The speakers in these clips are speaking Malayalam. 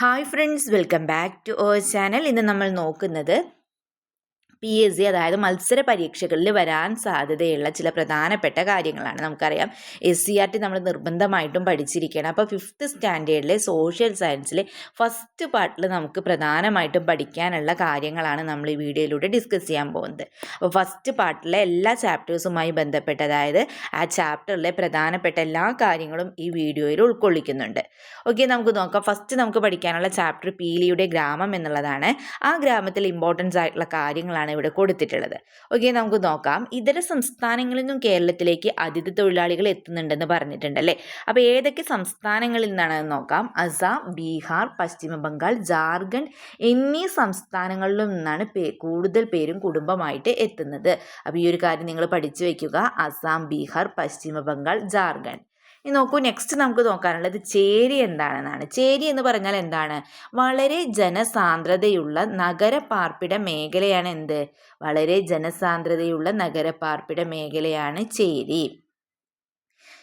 Hi friends, welcome back to our channel. ഇന്ന് നമ്മൾ നോക്കുന്നത് PSC അതായത് മത്സര പരീക്ഷകളിൽ വരാൻ സാധ്യതയുള്ള ചില പ്രധാനപ്പെട്ട കാര്യങ്ങളാണ്. നമുക്കറിയാം SCERT നമ്മൾ നിർബന്ധമായിട്ടും പഠിച്ചിരിക്കണം. അപ്പോൾ 5th സ്റ്റാൻഡേർഡിലെ സോഷ്യൽ സയൻസിലെ ഫസ്റ്റ് പാർട്ടിൽ നമുക്ക് പ്രധാനമായിട്ടും പഠിക്കാനുള്ള കാര്യങ്ങളാണ് നമ്മൾ ഈ വീഡിയോയിലൂടെ ഡിസ്കസ് ചെയ്യാൻ പോകുന്നത്. അപ്പോൾ ഫസ്റ്റ് പാർട്ടിലെ എല്ലാ ചാപ്റ്റേഴ്സുമായി ബന്ധപ്പെട്ട്, അതായത് ആ ചാപ്റ്ററിലെ പ്രധാനപ്പെട്ട എല്ലാ കാര്യങ്ങളും ഈ വീഡിയോയിൽ ഉൾക്കൊള്ളിക്കുന്നുണ്ട്. ഓക്കെ, നമുക്ക് നോക്കാം. ഫസ്റ്റ് നമുക്ക് പഠിക്കാനുള്ള ചാപ്റ്റർ പീലിയുടെ ഗ്രാമം എന്നുള്ളതാണ്. ആ ഗ്രാമത്തിൽ ഇമ്പോർട്ടൻസ് ആയിട്ടുള്ള കാര്യങ്ങളാണ് ഇവിടെ കൊടുത്തിട്ടുള്ളത്. ഓക്കെ, നമുക്ക് നോക്കാം. ഇതര സംസ്ഥാനങ്ങളിൽ നിന്നും കേരളത്തിലേക്ക് അതിഥി തൊഴിലാളികൾ എത്തുന്നുണ്ടെന്ന് പറഞ്ഞിട്ടുണ്ടല്ലേ. അപ്പോൾ ഏതൊക്കെ സംസ്ഥാനങ്ങളിൽ നിന്നാണെന്ന് നോക്കാം. അസം, ബീഹാർ, പശ്ചിമ ബംഗാൾ, ജാർഖണ്ഡ് എന്നീ സംസ്ഥാനങ്ങളിൽ നിന്നാണ് കൂടുതൽ പേരും കുടുംബമായിട്ട് എത്തുന്നത്. അപ്പോൾ ഈ ഒരു കാര്യം നിങ്ങൾ പഠിച്ചു വയ്ക്കുക. അസം, ബീഹാർ, പശ്ചിമ ബംഗാൾ, ജാർഖണ്ഡ്. ഇനി നോക്കൂ, നെക്സ്റ്റ് നമുക്ക് നോക്കാനുള്ളത് ചേരി എന്താണെന്നാണ്. ചേരി എന്ന് പറഞ്ഞാൽ എന്താണ്? വളരെ ജനസാന്ദ്രതയുള്ള നഗരപാർപ്പിട മേഖലയാണ് എന്ത്? വളരെ ജനസാന്ദ്രതയുള്ള നഗരപാർപ്പിട മേഖലയാണ് ചേരി.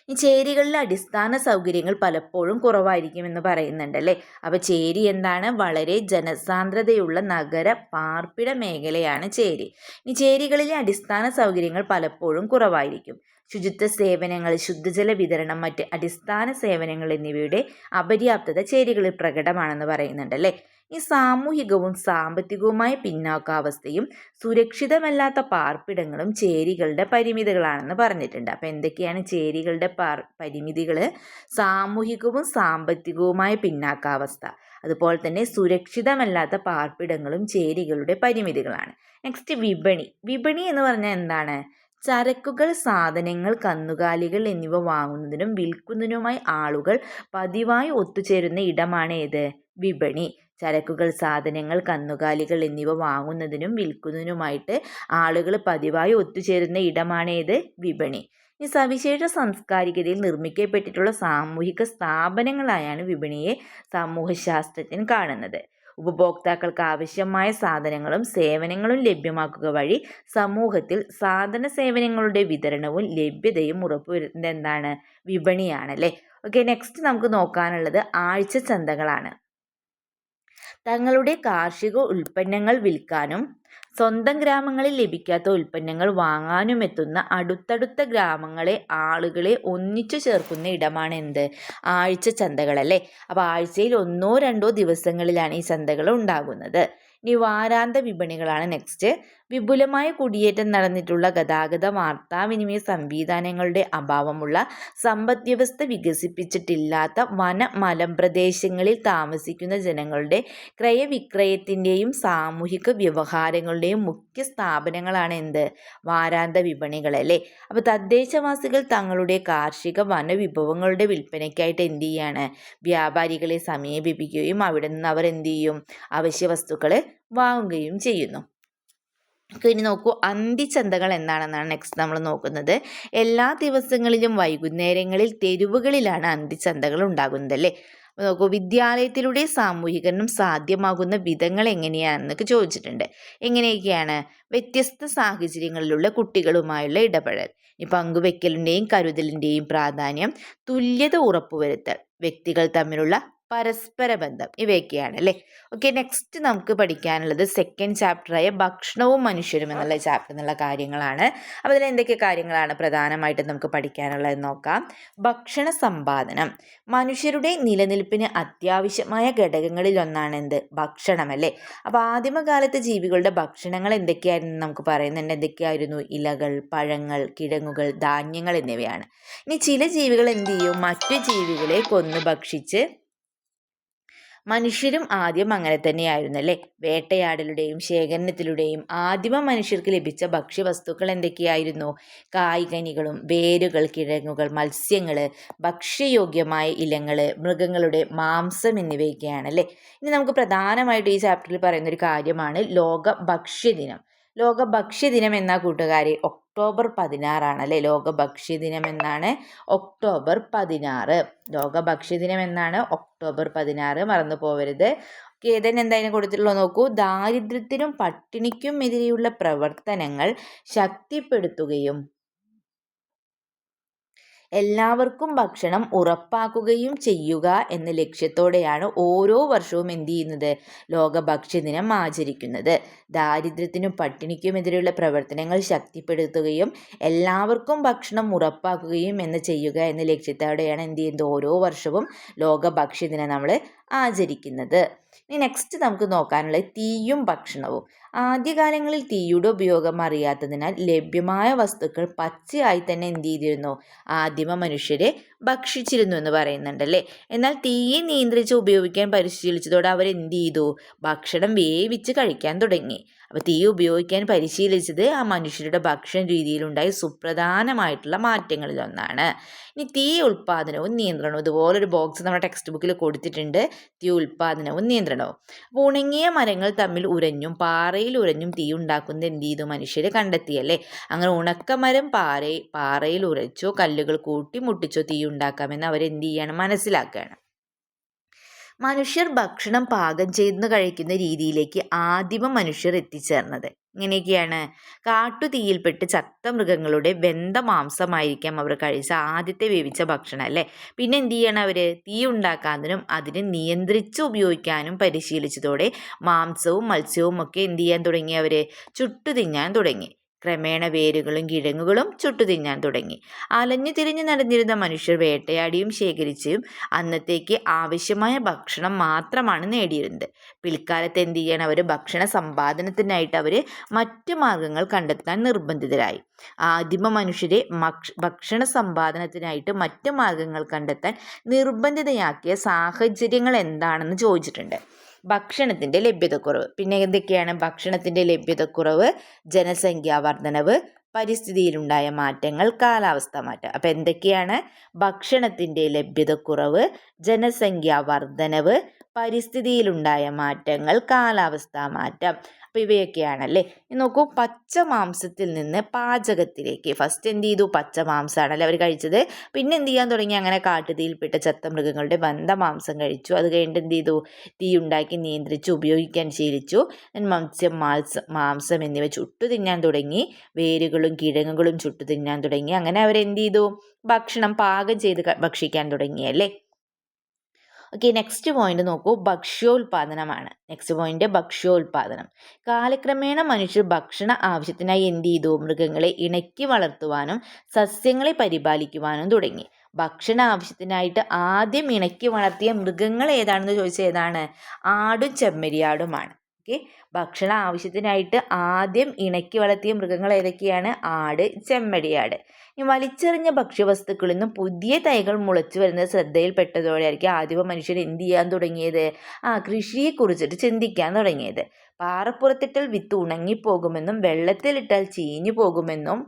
ഈ ചേരികളിലെ അടിസ്ഥാന സൗകര്യങ്ങൾ പലപ്പോഴും കുറവായിരിക്കും എന്ന് പറയുന്നുണ്ടല്ലേ. അപ്പോൾ ചേരി എന്താണ്? വളരെ ജനസാന്ദ്രതയുള്ള നഗര പാർപ്പിട മേഖലയാണ് ചേരി. ഈ ചേരികളിലെ അടിസ്ഥാന സൗകര്യങ്ങൾ പലപ്പോഴും കുറവായിരിക്കും. ശുചിത്വ സേവനങ്ങൾ, ശുദ്ധജല വിതരണം, മറ്റ് അടിസ്ഥാന സേവനങ്ങൾ എന്നിവയുടെ അപര്യാപ്തത ചേരികളിൽ പ്രകടമാണെന്ന് പറയുന്നുണ്ടല്ലേ. ഈ സാമൂഹികവും സാമ്പത്തികവുമായ പിന്നാക്കാവസ്ഥയും സുരക്ഷിതമല്ലാത്ത പാർപ്പിടങ്ങളും ചേരികളുടെ പരിമിതികളാണെന്ന് പറഞ്ഞിട്ടുണ്ട്. അപ്പോൾ എന്തൊക്കെയാണ് ചേരികളുടെ പരിമിതികൾ? സാമൂഹികവും സാമ്പത്തികവുമായ പിന്നാക്കാവസ്ഥ, അതുപോലെ തന്നെ സുരക്ഷിതമല്ലാത്ത പാർപ്പിടങ്ങളും ചേരികളുടെ പരിമിതികളാണ്. നെക്സ്റ്റ് വിപണി. വിപണി എന്ന് പറഞ്ഞാൽ എന്താണ്? ചരക്കുകൾ, സാധനങ്ങൾ, കന്നുകാലികൾ എന്നിവ വാങ്ങുന്നതിനും വിൽക്കുന്നതിനുമായി ആളുകൾ പതിവായി ഒത്തുചേരുന്ന ഇടമാണ് ഏത്? വിപണി. ചരക്കുകൾ, സാധനങ്ങൾ, കന്നുകാലികൾ എന്നിവ വാങ്ങുന്നതിനും വിൽക്കുന്നതിനുമായിട്ട് ആളുകൾ പതിവായി ഒത്തുചേരുന്ന ഇടമാണ് ഏത്? വിപണി. ഈ സവിശേഷ സാംസ്കാരികതയിൽ നിർമ്മിക്കപ്പെട്ടിട്ടുള്ള സാമൂഹിക സ്ഥാപനങ്ങളായാണ് വിപണിയെ സമൂഹശാസ്ത്രജ്ഞൻ കാണുന്നത്. ഉപഭോക്താക്കൾക്ക് ആവശ്യമായ സാധനങ്ങളും സേവനങ്ങളും ലഭ്യമാക്കുക വഴി സമൂഹത്തിൽ സാധന സേവനങ്ങളുടെ വിതരണവും ലഭ്യതയും ഉറപ്പുവരുത്തുന്നത് എന്താണ്? വിപണിയാണല്ലേ. ഓക്കെ, നെക്സ്റ്റ് നമുക്ക് നോക്കാനുള്ളത് ആഴ്ച ചന്തകളാണ്. തങ്ങളുടെ കാർഷിക ഉൽപ്പന്നങ്ങൾ വിൽക്കാനും സ്വന്തം ഗ്രാമങ്ങളിൽ ലഭിക്കാത്ത ഉൽപ്പന്നങ്ങൾ വാങ്ങാനും എത്തുന്ന അടുത്തടുത്ത ഗ്രാമങ്ങളെ ആളുകളെ ഒന്നിച്ചു ചേർക്കുന്ന ഇടമാണ് എന്ത്? ആഴ്ച ചന്തകളല്ലേ. അപ്പോൾ ആഴ്ചയിൽ 1-2 ദിവസങ്ങളിലാണ് ഈ ചന്തകൾ ഉണ്ടാകുന്നത്. ഇനി വാരാന്ത വിപണികളാണ് നെക്സ്റ്റ്. വിപുലമായ കുടിയേറ്റം നടന്നിട്ടുള്ള ഗതാഗത വാർത്താവിനിമയ സംവിധാനങ്ങളുടെ അഭാവമുള്ള സമ്പദ് വ്യവസ്ഥ വികസിപ്പിച്ചിട്ടില്ലാത്ത മലമ്പ്രദേശങ്ങളിൽ താമസിക്കുന്ന ജനങ്ങളുടെ ക്രയവിക്രയത്തിൻ്റെയും സാമൂഹിക വ്യവഹാരങ്ങളുടെയും മുഖ്യ സ്ഥാപനങ്ങളാണ് എന്ത്? വാരാന്ത വിപണികളല്ലേ. അപ്പോൾ തദ്ദേശവാസികൾ തങ്ങളുടെ കാർഷിക വനവിഭവങ്ങളുടെ വിൽപ്പനയ്ക്കായിട്ട് എന്ത് ചെയ്യാണ്? വ്യാപാരികളെ സമീപിക്കുകയും അവിടെ നിന്ന് അവർ എന്ത് ചെയ്യും? അവശ്യ വസ്തുക്കൾ വാങ്ങുകയും ചെയ്യുന്നു. ഇനി നോക്കൂ, അന്തിച്ചന്തകൾ എന്താണെന്നാണ് നെക്സ്റ്റ് നമ്മൾ നോക്കുന്നത്. എല്ലാ ദിവസങ്ങളിലും വൈകുന്നേരങ്ങളിൽ തെരുവുകളിലാണ് അന്തിച്ചന്തകൾ ഉണ്ടാകുന്നത് അല്ലേ. നോക്കൂ, വിദ്യാലയത്തിലൂടെ സാമൂഹികരണം സാധ്യമാകുന്ന വിധങ്ങൾ എങ്ങനെയാണെന്നൊക്കെ ചോദിച്ചിട്ടുണ്ട്. എങ്ങനെയൊക്കെയാണ്? വ്യത്യസ്ത സാഹചര്യങ്ങളിലുള്ള കുട്ടികളുമായുള്ള ഇടപെടൽ, ഈ പങ്കുവെക്കലിൻ്റെയും കരുതലിൻ്റെയും പ്രാധാന്യം, തുല്യത ഉറപ്പുവരുത്തൽ, വ്യക്തികൾ തമ്മിലുള്ള പരസ്പര ബന്ധം, ഇവയൊക്കെയാണ് അല്ലേ. ഓക്കെ, നെക്സ്റ്റ് നമുക്ക് പഠിക്കാനുള്ളത് സെക്കൻഡ് ചാപ്റ്ററായ ഭക്ഷണവും മനുഷ്യരും എന്നുള്ള ചാപ്റ്റർ എന്നുള്ള കാര്യങ്ങളാണ്. അപ്പോൾ അതിൽ എന്തൊക്കെ കാര്യങ്ങളാണ് പ്രധാനമായിട്ടും നമുക്ക് പഠിക്കാനുള്ളതെന്ന് നോക്കാം. ഭക്ഷണ സമ്പാദനം. മനുഷ്യരുടെ നിലനിൽപ്പിന് അത്യാവശ്യമായ ഘടകങ്ങളിൽ ഒന്നാണ് എന്ത്? ഭക്ഷണം അല്ലേ. അപ്പോൾ ആദിമകാലത്തെ ജീവികളുടെ ഭക്ഷണങ്ങൾ എന്തൊക്കെയായിരുന്നു നമുക്ക് പറയുന്നുണ്ട്. എന്തൊക്കെയായിരുന്നു? ഇലകൾ, പഴങ്ങൾ, കിഴങ്ങുകൾ, ധാന്യങ്ങൾ എന്നിവയാണ്. ഇനി ചില ജീവികൾ എന്ത് ചെയ്യും? മറ്റു ജീവികളെ കൊന്നു ഭക്ഷിച്ച്. മനുഷ്യരും ആദ്യം അങ്ങനെ തന്നെയായിരുന്നു അല്ലേ. വേട്ടയാടലുടെയും ശേഖരണത്തിലൂടെയും ആദിമ മനുഷ്യർക്ക് ലഭിച്ച ഭക്ഷ്യവസ്തുക്കൾ എന്തൊക്കെയായിരുന്നു? കായ്കനികളും വേരുകൾ, കിഴങ്ങുകൾ, മത്സ്യങ്ങൾ, ഭക്ഷ്യയോഗ്യമായ ഇലങ്ങൾ, മൃഗങ്ങളുടെ മാംസം എന്നിവയൊക്കെയാണ് അല്ലേ. ഇനി നമുക്ക് പ്രധാനമായിട്ട് ഈ ചാപ്റ്ററിൽ പറയുന്ന ഒരു കാര്യമാണ് ലോക ഭക്ഷ്യദിനം. ലോക ഭക്ഷ്യദിനം എന്ന കൂട്ടുകാരി ഒക്ടോബർ 16 അല്ലേ. ലോക ഭക്ഷ്യദിനം എന്നാണ് ഒക്ടോബർ 16. ലോക ഭക്ഷ്യദിനം എന്നാണ് ഒക്ടോബർ 16, മറന്നു പോവരുത്. ഏതെങ്കിലും എന്തായാലും കൊടുത്തിട്ടുള്ളത് നോക്കൂ. ദാരിദ്ര്യത്തിനും പട്ടിണിക്കും എതിരെയുള്ള പ്രവർത്തനങ്ങൾ ശക്തിപ്പെടുത്തുകയും എല്ലാവർക്കും ഭക്ഷണം ഉറപ്പാക്കുകയും ചെയ്യുക എന്ന ലക്ഷ്യത്തോടെയാണ് ഓരോ വർഷവും എന്ത് ചെയ്യുന്നത്, ലോക ഭക്ഷ്യദിനം ആചരിക്കുന്നത്. ദാരിദ്ര്യത്തിനും പട്ടിണിക്കുമെതിരെയുള്ള പ്രവർത്തനങ്ങൾ ശക്തിപ്പെടുത്തുകയും എല്ലാവർക്കും ഭക്ഷണം ഉറപ്പാക്കുകയും ചെയ്യുക എന്ന ലക്ഷ്യത്തോടെയാണ് എന്ത് ചെയ്യുന്നത്, ഓരോ വർഷവും ലോക ഭക്ഷ്യദിനം നമ്മൾ ആചരിക്കുന്നത്. ഇനി നെക്സ്റ്റ് നമുക്ക് നോക്കാനുള്ളത് തീയും ഭക്ഷണവും. ആദ്യകാലങ്ങളിൽ തീയുടെ ഉപയോഗം അറിയാത്തതിനാൽ ലഭ്യമായ വസ്തുക്കൾ പച്ചയായി തന്നെ എന്ത് ചെയ്തിരുന്നു, ആദിമ മനുഷ്യരെ ഭക്ഷിച്ചിരുന്നു എന്ന് പറയുന്നുണ്ടല്ലേ. എന്നാൽ തീയെ നിയന്ത്രിച്ച് ഉപയോഗിക്കാൻ പരിശീലിച്ചതോടെ അവരെന്ത് ചെയ്തു, ഭക്ഷണം വേവിച്ച് കഴിക്കാൻ തുടങ്ങി. അപ്പോൾ തീ ഉപയോഗിക്കാൻ പരിശീലിച്ചത് ആ മനുഷ്യരുടെ ഭക്ഷണ രീതിയിലുണ്ടായ സുപ്രധാനമായിട്ടുള്ള മാറ്റങ്ങളിലൊന്നാണ്. ഇനി തീ ഉൽപ്പാദനവും നിയന്ത്രണവും, ഇതുപോലൊരു ബോക്സ് നമ്മുടെ ടെക്സ്റ്റ് ബുക്കിൽ കൊടുത്തിട്ടുണ്ട്. തീ ഉൽപ്പാദനവും നിയന്ത്രണവും. അപ്പോൾ ഉണങ്ങിയ മരങ്ങൾ തമ്മിൽ ഉരഞ്ഞും പാറയിൽ ഉരഞ്ഞും തീ ഉണ്ടാക്കുന്നത് എന്ത് ചെയ്തു, മനുഷ്യർ കണ്ടെത്തിയല്ലേ. അങ്ങനെ ഉണക്കമരം പാറയിൽ ഉരച്ചോ കല്ലുകൾ കൂട്ടി മുട്ടിച്ചോ തീ ഉണ്ടാക്കാമെന്ന് അവരെന്ത് ചെയ്യണം, മനസ്സിലാക്കുകയാണ്. മനുഷ്യർ ഭക്ഷണം പാകം ചെയ്ത് കഴിക്കുന്ന രീതിയിലേക്ക് ആദിമ മനുഷ്യർ എത്തിച്ചേർന്നത് ഇങ്ങനെയൊക്കെയാണ്. കാട്ടുതീയിൽപ്പെട്ട് ചത്ത മൃഗങ്ങളുടെ വെന്ത മാംസമായിരിക്കാം അവർ കഴിച്ച ആദ്യത്തെ വേവിച്ച ഭക്ഷണം അല്ലേ. പിന്നെ എന്ത് ചെയ്യണം, അവർ തീ ഉണ്ടാക്കാനും അതിനെ നിയന്ത്രിച്ച് ഉപയോഗിക്കാനും പരിശീലിച്ചതോടെ മാംസവും മത്സ്യവും ഒക്കെ എന്ത് ചെയ്യാൻ തുടങ്ങി, അവർ ചുട്ടു തിന്നാൻ തുടങ്ങി. ക്രമേണ വേരുകളും കിഴങ്ങുകളും ചുട്ടു തിന്നാൻ തുടങ്ങി. അലഞ്ഞു തിരിഞ്ഞു നടന്നിരുന്ന മനുഷ്യർ വേട്ടയാടിയും ശേഖരിച്ചും അന്നത്തേക്ക് ആവശ്യമായ ഭക്ഷണം മാത്രമാണ് നേടിയിരുന്നത്. പിൽക്കാലത്ത് എന്ത് ചെയ്യണം, അവർ ഭക്ഷണ സമ്പാദനത്തിനായിട്ട് അവർ മറ്റു മാർഗങ്ങൾ കണ്ടെത്താൻ നിർബന്ധിതരായി. ആദിമ മനുഷ്യരെ ഭക്ഷണ സമ്പാദനത്തിനായിട്ട് മറ്റു മാർഗങ്ങൾ കണ്ടെത്താൻ നിർബന്ധിതയാക്കിയ സാഹചര്യങ്ങൾ എന്താണെന്ന് ചോദിച്ചിട്ടുണ്ട്. ഭക്ഷണത്തിൻ്റെ ലഭ്യതക്കുറവ്. പിന്നെ എന്തൊക്കെയാണ് ഭക്ഷണത്തിൻ്റെ ലഭ്യതക്കുറവ്, ജനസംഖ്യാ വർധനവ്, പരിസ്ഥിതിയിലുണ്ടായ മാറ്റങ്ങൾ, കാലാവസ്ഥാ മാറ്റം. അപ്പം എന്തൊക്കെയാണ്, ഭക്ഷണത്തിൻ്റെ ലഭ്യതക്കുറവ്, ജനസംഖ്യാ വർധനവ്, പരിസ്ഥിതിയിലുണ്ടായ മാറ്റങ്ങൾ, കാലാവസ്ഥാ മാറ്റം. അപ്പോൾ ഇവയൊക്കെയാണല്ലേ. നോക്കൂ, പച്ച മാംസത്തിൽ നിന്ന് പാചകത്തിലേക്ക്. ഫസ്റ്റ് എന്ത് ചെയ്തു, പച്ച മാംസമാണല്ലേ അവർ കഴിച്ചത്. പിന്നെ എന്ത് ചെയ്യാൻ തുടങ്ങി, അങ്ങനെ കാട്ടുതീയിൽപ്പെട്ട ചത്ത മൃഗങ്ങളുടെ വെന്ത മാംസം കഴിച്ചു. അത് കഴിഞ്ഞിട്ട് എന്ത് ചെയ്തു, തീ ഉണ്ടാക്കി നിയന്ത്രിച്ച് ഉപയോഗിക്കാൻ ശീലിച്ചു. മത്സ്യം, മാംസം എന്നിവ ചുട്ടു തിന്നാൻ തുടങ്ങി. വേരുകളും കിഴങ്ങുകളും ചുട്ടു തിന്നാൻ തുടങ്ങി. അങ്ങനെ അവരെന്ത് ചെയ്തു, ഭക്ഷണം പാകം ചെയ്ത് ഭക്ഷിക്കാൻ തുടങ്ങിയല്ലേ. ഓക്കെ, നെക്സ്റ്റ് പോയിന്റ് നോക്കൂ, ഭക്ഷ്യോൽപാദനമാണ്. Next point ഭക്ഷ്യോൽപാദനം. കാലക്രമേണ മനുഷ്യർ ഭക്ഷണ ആവശ്യത്തിനായി എന്ത് ചെയ്തു, മൃഗങ്ങളെ ഇണക്കി വളർത്തുവാനും സസ്യങ്ങളെ പരിപാലിക്കുവാനും തുടങ്ങി. ഭക്ഷണ ആവശ്യത്തിനായിട്ട് ആദ്യം ഇണക്കി വളർത്തിയ മൃഗങ്ങൾ ഏതാണെന്ന് ചോദിച്ചാൽ ഏതാണ്, ആടും ചെമ്മരിയാടുമാണ്. ഓക്കെ, ഭക്ഷണ ആവശ്യത്തിനായിട്ട് ആദ്യം ഇണക്കി വളർത്തിയ മൃഗങ്ങൾ ഏതൊക്കെയാണ്, ആട്, ചെമ്മരിയാട്. ഈ വലിച്ചെറിഞ്ഞ ഭക്ഷ്യവസ്തുക്കളിൽ നിന്നും പുതിയ തൈകൾ മുളച്ചു വരുന്നത് ശ്രദ്ധയിൽപ്പെട്ടതോടെയായിരിക്കും ആദിമ മനുഷ്യർ എന്ത് ചെയ്യാൻ തുടങ്ങിയത്, കൃഷിയെക്കുറിച്ചിട്ട് ചിന്തിക്കാൻ തുടങ്ങിയത്. പാറപ്പുറത്തിട്ടാൽ വിത്ത് ഉണങ്ങിപ്പോകുമെന്നും വെള്ളത്തിലിട്ടാൽ ചീഞ്ഞു പോകുമെന്നും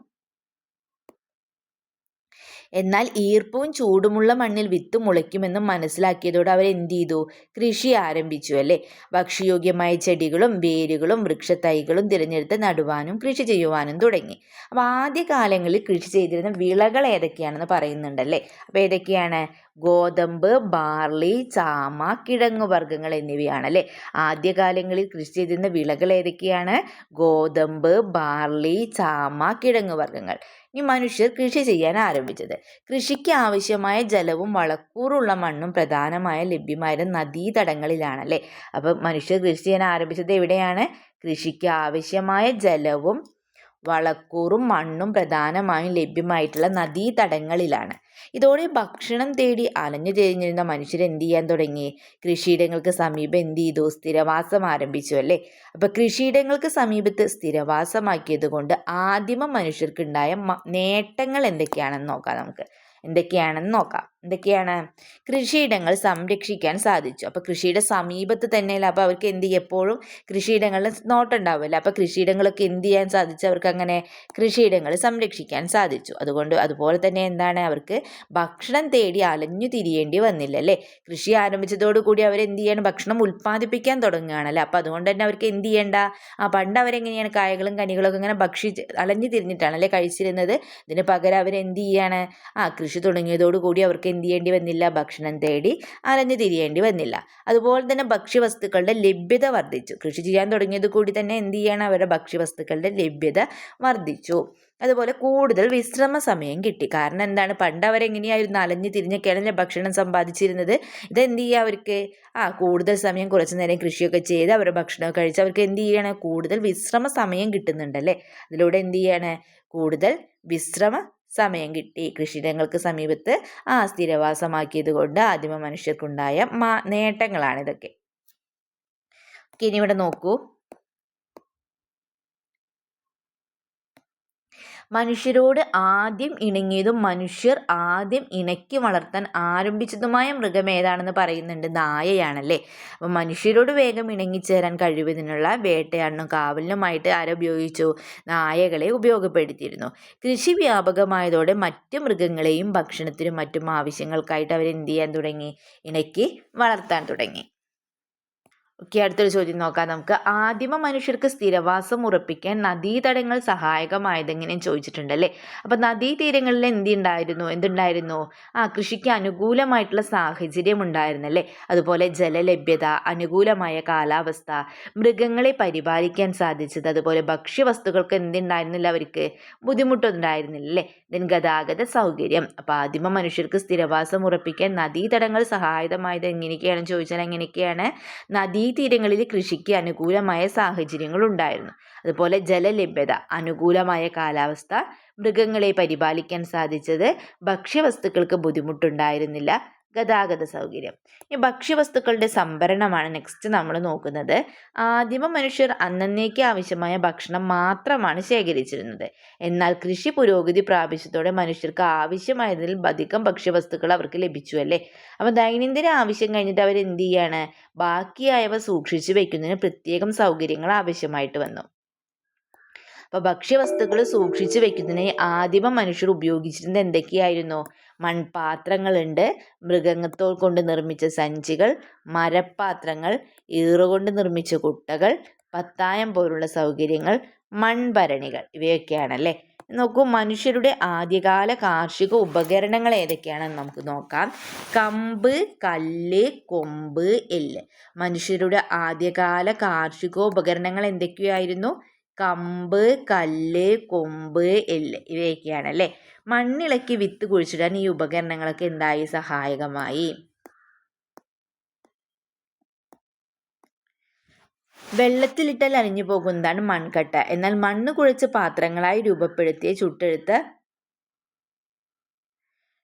എന്നാൽ ഈർപ്പവും ചൂടുമുള്ള മണ്ണിൽ വിത്ത് മുളയ്ക്കുമെന്നും മനസ്സിലാക്കിയതോടെ അവരെന്ത് ചെയ്തു, കൃഷി ആരംഭിച്ചു അല്ലേ. ഭക്ഷ്യയോഗ്യമായ ചെടികളും വേരുകളും വൃക്ഷത്തൈകളും തിരഞ്ഞെടുത്ത് നടുവാനും കൃഷി ചെയ്യുവാനും തുടങ്ങി. അപ്പോൾ ആദ്യകാലങ്ങളിൽ കൃഷി ചെയ്തിരുന്ന വിളകൾ ഏതൊക്കെയാണെന്ന് പറയുന്നുണ്ടല്ലേ. അപ്പോൾ ഏതൊക്കെയാണ്, ഗോതമ്പ്, ബാർലി, ചാമ, കിഴങ്ങുവർഗ്ഗങ്ങൾ എന്നിവയാണല്ലേ. ആദ്യകാലങ്ങളിൽ കൃഷി ചെയ്തിരുന്ന വിളകൾ ഏതൊക്കെയാണ്, ഗോതമ്പ്, ബാർലി, ചാമ, കിഴങ്ങുവർഗ്ഗങ്ങൾ. ഈ മനുഷ്യർ കൃഷി ചെയ്യാൻ ആരംഭിച്ചത്. കൃഷിക്ക് ആവശ്യമായ ജലവും വളക്കൂറുള്ള മണ്ണും പ്രധാനമായ ലഭ്യമായിരുന്ന നദീതടങ്ങളിലാണല്ലേ. അപ്പം മനുഷ്യർ കൃഷി ചെയ്യാൻ ആരംഭിച്ചത് എവിടെയാണ്, കൃഷിക്ക് ആവശ്യമായ ജലവും വളക്കൂറും മണ്ണും പ്രധാനമായും ലഭ്യമായിട്ടുള്ള നദീതടങ്ങളിലാണ്. ഇതോടെ ഭക്ഷണം തേടി അലഞ്ഞു തിരിഞ്ഞിരുന്ന മനുഷ്യർ എന്ത് ചെയ്യാൻ തുടങ്ങി, കൃഷിയിടങ്ങൾക്ക് സമീപം എന്ത് ചെയ്തു, സ്ഥിരവാസം ആരംഭിച്ചു അല്ലേ. അപ്പോൾ കൃഷിയിടങ്ങൾക്ക് സമീപത്ത് സ്ഥിരവാസമാക്കിയത് കൊണ്ട് ആദിമ മനുഷ്യർക്കുണ്ടായ നേട്ടങ്ങൾ എന്തൊക്കെയാണെന്ന് നോക്കാം. എന്തൊക്കെയാണ്, കൃഷിയിടങ്ങൾ സംരക്ഷിക്കാൻ സാധിച്ചു. അപ്പോൾ കൃഷിയുടെ സമീപത്ത് തന്നെയല്ല, അപ്പോൾ അവർക്ക് എന്ത് ചെയ്യും, എപ്പോഴും കൃഷിയിടങ്ങളിൽ നോട്ടുണ്ടാവുമല്ലോ. അപ്പോൾ കൃഷിയിടങ്ങളൊക്കെ എന്ത് ചെയ്യാൻ സാധിച്ചു, അവർക്ക് അങ്ങനെ കൃഷിയിടങ്ങൾ സംരക്ഷിക്കാൻ സാധിച്ചു. അതുപോലെ തന്നെ എന്താണ്, അവർക്ക് ഭക്ഷണം തേടി അലഞ്ഞു തിരിയേണ്ടി വന്നില്ല അല്ലേ. കൃഷി ആരംഭിച്ചതോടുകൂടി അവരെന്ത് ചെയ്യണം, ഭക്ഷണം ഉൽപ്പാദിപ്പിക്കാൻ തുടങ്ങുകയാണല്ലേ. അപ്പോൾ അതുകൊണ്ട് തന്നെ അവർക്ക് എന്ത് ചെയ്യേണ്ട, പണ്ട് അവരെങ്ങനെയാണ് കായകളും കനികളൊക്കെ ഇങ്ങനെ അലഞ്ഞു തിരിഞ്ഞിട്ടാണല്ലേ കഴിച്ചിരുന്നത്. ഇതിന് പകരം അവരെന്ത് ചെയ്യാണ്, കൃഷി കൃഷി തുടങ്ങിയതോടുകൂടി അവർക്ക് എന്ത് ചെയ്യേണ്ടി വന്നില്ല, ഭക്ഷണം തേടി അലഞ്ഞു തിരിയേണ്ടി വന്നില്ല. അതുപോലെ തന്നെ ഭക്ഷ്യവസ്തുക്കളുടെ ലഭ്യത വർദ്ധിച്ചു. കൃഷി ചെയ്യാൻ തുടങ്ങിയത് കൂടി തന്നെ എന്ത് ചെയ്യണം, അവരുടെ ഭക്ഷ്യവസ്തുക്കളുടെ ലഭ്യത വർദ്ധിച്ചു. അതുപോലെ കൂടുതൽ വിശ്രമ സമയം കിട്ടി. കാരണം എന്താണ്, പണ്ട് അവരെങ്ങനെയായിരുന്നു, അലഞ്ഞു തിരിഞ്ഞൊക്കെയാണ് ഭക്ഷണം സമ്പാദിച്ചിരുന്നത്. ഇതെന്ത് ചെയ്യുക, അവർക്ക് കൂടുതൽ സമയം കുറച്ച് നേരം കൃഷിയൊക്കെ ചെയ്ത് അവരുടെ ഭക്ഷണമൊക്കെ കഴിച്ച് അവർക്ക് എന്ത് ചെയ്യണം, കൂടുതൽ വിശ്രമ സമയം കിട്ടുന്നുണ്ടല്ലേ. അതിലൂടെ എന്ത് ചെയ്യാണ്, കൂടുതൽ വിശ്രമ സമയം കിട്ടി. കൃഷിയിടങ്ങൾക്ക് സമീപത്ത് സ്ഥിരവാസമാക്കിയത് കൊണ്ട് ആദിമ മനുഷ്യർക്കുണ്ടായ നേട്ടങ്ങളാണിതൊക്കെ. ഇനി ഇവിടെ നോക്കൂ, മനുഷ്യരോട് ആദ്യം ഇണങ്ങിയതും മനുഷ്യർ ആദ്യം ഇണക്കി വളർത്താൻ ആരംഭിച്ചതുമായ മൃഗം ഏതാണെന്ന് പറയുന്നുണ്ട്, നായയാണല്ലേ. അപ്പം മനുഷ്യരോട് വേഗം ഇണങ്ങിച്ചേരാൻ കഴിവതിനുള്ള വേട്ടയാടനും കാവലിനുമായിട്ട് ആരുപയോഗിച്ചു, നായകളെ ഉപയോഗപ്പെടുത്തിയിരുന്നു. കൃഷി വ്യാപകമായതോടെ മറ്റു മൃഗങ്ങളെയും ഭക്ഷണത്തിനും മറ്റും ആവശ്യങ്ങൾക്കായിട്ട് അവരെന്ത് ചെയ്യാൻ തുടങ്ങി, ഇണക്കി വളർത്താൻ തുടങ്ങി. ഓക്കെ, അടുത്തൊരു ചോദ്യം നോക്കാം നമുക്ക്. ആദിമ മനുഷ്യർക്ക് സ്ഥിരവാസം ഉറപ്പിക്കാൻ നദീതടങ്ങൾ സഹായകമായതെങ്ങനെയും ചോദിച്ചിട്ടുണ്ടല്ലേ. അപ്പം നദീതീരങ്ങളിൽ എന്തുണ്ടായിരുന്നു, കൃഷിക്ക് അനുകൂലമായിട്ടുള്ള സാഹചര്യം ഉണ്ടായിരുന്നല്ലേ. അതുപോലെ ജലലഭ്യത, അനുകൂലമായ കാലാവസ്ഥ, മൃഗങ്ങളെ പരിപാലിക്കാൻ സാധിച്ചത്, അതുപോലെ ഭക്ഷ്യവസ്തുക്കൾക്ക് എന്തുണ്ടായിരുന്നില്ല, അവർക്ക് ബുദ്ധിമുട്ടുണ്ടായിരുന്നില്ലേ. ഗതാഗത സൗകര്യം. അപ്പം ആദിമ മനുഷ്യർക്ക് സ്ഥിരവാസം ഉറപ്പിക്കാൻ നദീതടങ്ങൾ സഹായകമായത് എങ്ങനെയൊക്കെയാണെന്ന് ചോദിച്ചാൽ എങ്ങനെയൊക്കെയാണ്, നദീതീരങ്ങളിൽ കൃഷിക്ക് അനുകൂലമായ സാഹചര്യങ്ങൾ ഉണ്ടായിരുന്നു. അതുപോലെ ജലലഭ്യത, അനുകൂലമായ കാലാവസ്ഥ, മൃഗങ്ങളെ പരിപാലിക്കാൻ സാധിച്ചത്, ഭക്ഷ്യവസ്തുക്കൾക്ക് ബുദ്ധിമുട്ടുണ്ടായിരുന്നില്ല, ഗതാഗത സൗകര്യം. ഈ ഭക്ഷ്യവസ്തുക്കളുടെ സംഭരണമാണ് നെക്സ്റ്റ് നമ്മൾ നോക്കുന്നത്. ആദിമ മനുഷ്യർ അന്നന്നേക്ക് ആവശ്യമായ ഭക്ഷണം മാത്രമാണ് ശേഖരിച്ചിരുന്നത്. എന്നാൽ കൃഷി പുരോഗതി പ്രാപിച്ചതോടെ മനുഷ്യർക്ക് ആവശ്യമായതിൽ അധികം ഭക്ഷ്യവസ്തുക്കൾ അവർക്ക് ലഭിച്ചു അല്ലേ. അപ്പം ദൈനംദിന ആവശ്യം കഴിഞ്ഞിട്ട് അവർ എന്ത് ചെയ്യാണ്, ബാക്കിയായവ സൂക്ഷിച്ചു വെക്കുന്നതിന് പ്രത്യേകം സൗകര്യങ്ങൾ ആവശ്യമായിട്ട് വന്നു. അപ്പോൾ ഭക്ഷ്യവസ്തുക്കൾ സൂക്ഷിച്ചു വെക്കുന്നതിന് ആദിമ മനുഷ്യർ ഉപയോഗിച്ചിരുന്നത് എന്തൊക്കെയായിരുന്നു, മൺപാത്രങ്ങളുണ്ട്, മൃഗത്തോൽ കൊണ്ട് നിർമ്മിച്ച സഞ്ചികൾ, മരപ്പാത്രങ്ങൾ, ഈറുകൊണ്ട് നിർമ്മിച്ച കുട്ടകൾ, പത്തായം പോലുള്ള സൗകര്യങ്ങൾ, മൺഭരണികൾ, ഇവയൊക്കെയാണല്ലേ. നോക്കൂ, മനുഷ്യരുടെ ആദ്യകാല കാർഷിക ഉപകരണങ്ങൾ ഏതൊക്കെയാണെന്ന് നമുക്ക് നോക്കാം. കമ്പ്, കല്ല്, കൊമ്പ്, എല്ല്. മനുഷ്യരുടെ ആദ്യകാല കാർഷിക ഉപകരണങ്ങൾ എന്തൊക്കെയായിരുന്നു, കമ്പ്, കല്ല്, കൊമ്പ്, എല്ല്, ഇവയൊക്കെയാണല്ലേ. മണ്ണിളക്കി വിത്ത് കുഴിച്ചിടാൻ ഈ ഉപകരണങ്ങളൊക്കെ എന്തായി, സഹായകമായി. വെള്ളത്തിലിട്ടാൽ അലിഞ്ഞു പോകുന്നതാണ് മൺകട്ട. എന്നാൽ മണ്ണ് കുഴച്ച് പാത്രങ്ങളായി രൂപപ്പെടുത്തിയ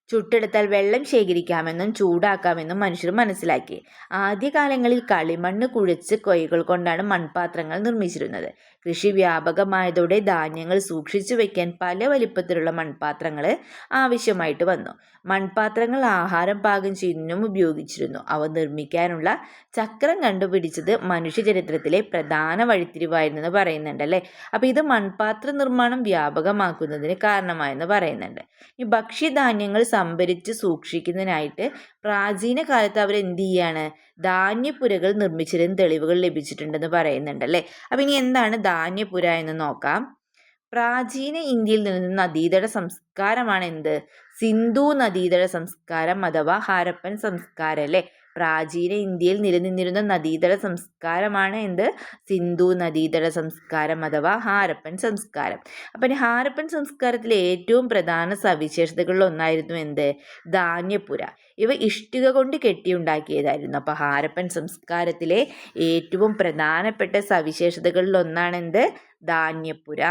ചുട്ടെടുത്താൽ വെള്ളം ശേഖരിക്കാമെന്നും ചൂടാക്കാമെന്നും മനുഷ്യർ മനസ്സിലാക്കി. ആദ്യകാലങ്ങളിൽ കളിമണ്ണ് കുഴച്ച് കൊയ്കൾ കൊണ്ടാണ് മൺപാത്രങ്ങൾ നിർമ്മിച്ചിരുന്നത്. കൃഷി വ്യാപകമായതോടെ ധാന്യങ്ങൾ സൂക്ഷിച്ചു വയ്ക്കാൻ പല വലിപ്പത്തിലുള്ള മൺപാത്രങ്ങൾ ആവശ്യമായിട്ട് വന്നു. മൺപാത്രങ്ങൾ ആഹാരം പാകം ചെയ്യുന്നതിനും ഉപയോഗിച്ചിരുന്നു. അവ നിർമ്മിക്കാനുള്ള ചക്രം കണ്ടുപിടിച്ചത് മനുഷ്യചരിത്രത്തിലെ പ്രധാന വഴിത്തിരിവായിരുന്നെന്ന് പറയുന്നുണ്ട് അല്ലേ. അപ്പോൾ ഇത് മൺപാത്ര നിർമ്മാണം വ്യാപകമാക്കുന്നതിന് കാരണമായെന്ന് പറയുന്നുണ്ട്. ഈ ഭക്ഷ്യധാന്യങ്ങൾ സംഭരിച്ച് സൂക്ഷിക്കുന്നതിനായിട്ട് പ്രാചീന കാലത്ത് അവർ എന്ത് ചെയ്യാണ്, ധാന്യപ്പുരകൾ നിർമ്മിച്ചിരുന്ന തെളിവുകൾ ലഭിച്ചിട്ടുണ്ടെന്ന് പറയുന്നുണ്ടല്ലേ. അപ്പം ഇനി എന്താണ് ധാന്യപ്പുര എന്ന് നോക്കാം. പ്രാചീന ഇന്ത്യയിൽ നിലനിന്ന നദീതട സംസ്കാരമാണ് എന്ത്, സിന്ധു നദീതട സംസ്കാരം അഥവാ ഹാരപ്പൻ സംസ്കാരം അല്ലേ. പ്രാചീന ഇന്ത്യയിൽ നിലനിന്നിരുന്ന നദീതട സംസ്കാരമാണ് എന്ത്, സിന്ധു നദീതട സംസ്കാരം അഥവാ ഹാരപ്പൻ സംസ്കാരം. അപ്പം ഹാരപ്പൻ സംസ്കാരത്തിലെ ഏറ്റവും പ്രധാന സവിശേഷതകളിൽ ഒന്നായിരുന്നു എന്ത്, ധാന്യപ്പുര. ഇവ ഇഷ്ടിക കൊണ്ട് കെട്ടിയുണ്ടാക്കിയതായിരുന്നു. അപ്പോൾ ഹാരപ്പൻ സംസ്കാരത്തിലെ ഏറ്റവും പ്രധാനപ്പെട്ട സവിശേഷതകളിൽ ഒന്നാണ് എന്ത്, ധാന്യപ്പുര.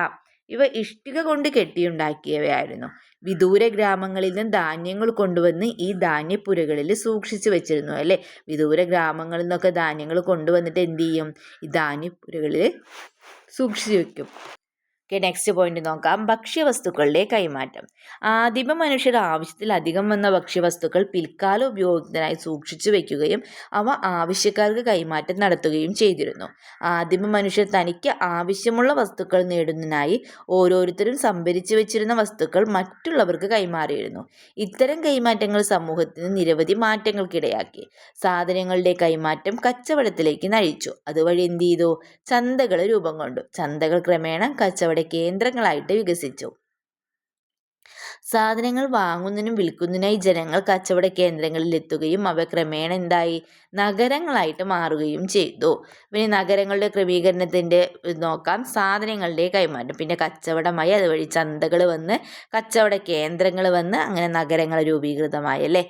ഇവ ഇഷ്ടിക കൊണ്ട് കെട്ടിയുണ്ടാക്കിയവയായിരുന്നു. വിദൂര ഗ്രാമങ്ങളിൽ നിന്ന് ധാന്യങ്ങൾ കൊണ്ടുവന്ന് ഈ ധാന്യപ്പുരകളിൽ സൂക്ഷിച്ചു വെച്ചിരുന്നു അല്ലേ. വിദൂര ഗ്രാമങ്ങളിൽ നിന്നൊക്കെ ധാന്യങ്ങൾ കൊണ്ടുവന്നിട്ട് എന്ത് ചെയ്യും, ഈ ധാന്യപ്പുരകളിൽ സൂക്ഷിച്ചു വെക്കും. നെക്സ്റ്റ് പോയിന്റ് നോക്കാം. ഭക്ഷ്യവസ്തുക്കളുടെ കൈമാറ്റം. ആദിമ മനുഷ്യർ ആവശ്യത്തിലധികം വന്ന ഭക്ഷ്യവസ്തുക്കൾ പിൽക്കാല ഉപയോഗത്തിനായി സൂക്ഷിച്ചു വയ്ക്കുകയും അവ ആവശ്യക്കാർക്ക് കൈമാറ്റം നടത്തുകയും ചെയ്തിരുന്നു. ആദിമ മനുഷ്യർ തനിക്ക് ആവശ്യമുള്ള വസ്തുക്കൾ നേടുന്നതിനായി ഓരോരുത്തരും സംഭരിച്ചു വെച്ചിരുന്ന വസ്തുക്കൾ മറ്റുള്ളവർക്ക് കൈമാറിയിരുന്നു. ഇത്തരം കൈമാറ്റങ്ങൾ സമൂഹത്തിന് നിരവധി മാറ്റങ്ങൾക്കിടയാക്കി. സാധനങ്ങളുടെ കൈമാറ്റം കച്ചവടത്തിലേക്ക് നയിച്ചു. അതുവഴി എന്ത് ചെയ്തു, ചന്തകൾ രൂപം കൊണ്ടു. ചന്തകൾ ക്രമേണ കച്ചവട കേന്ദ്രങ്ങളായിട്ട് വികസിച്ചു. സാധനങ്ങൾ വാങ്ങുന്നതിനും വിൽക്കുന്നതിനായി ജനങ്ങൾ കച്ചവട കേന്ദ്രങ്ങളിൽ എത്തുകയും അവ ക്രമേണ എന്തായി നഗരങ്ങളായിട്ട് മാറുകയും ചെയ്തു. പിന്നെ നഗരങ്ങളുടെ ക്രമീകരണത്തിൻ്റെ നോക്കാം. സാധനങ്ങളുടെ കൈമാറ്റം, പിന്നെ കച്ചവടമായി, അതുവഴി ചന്തകൾ വന്ന്, കച്ചവട കേന്ദ്രങ്ങൾ വന്ന്, അങ്ങനെ നഗരങ്ങൾ രൂപീകൃതമായി അല്ലേ.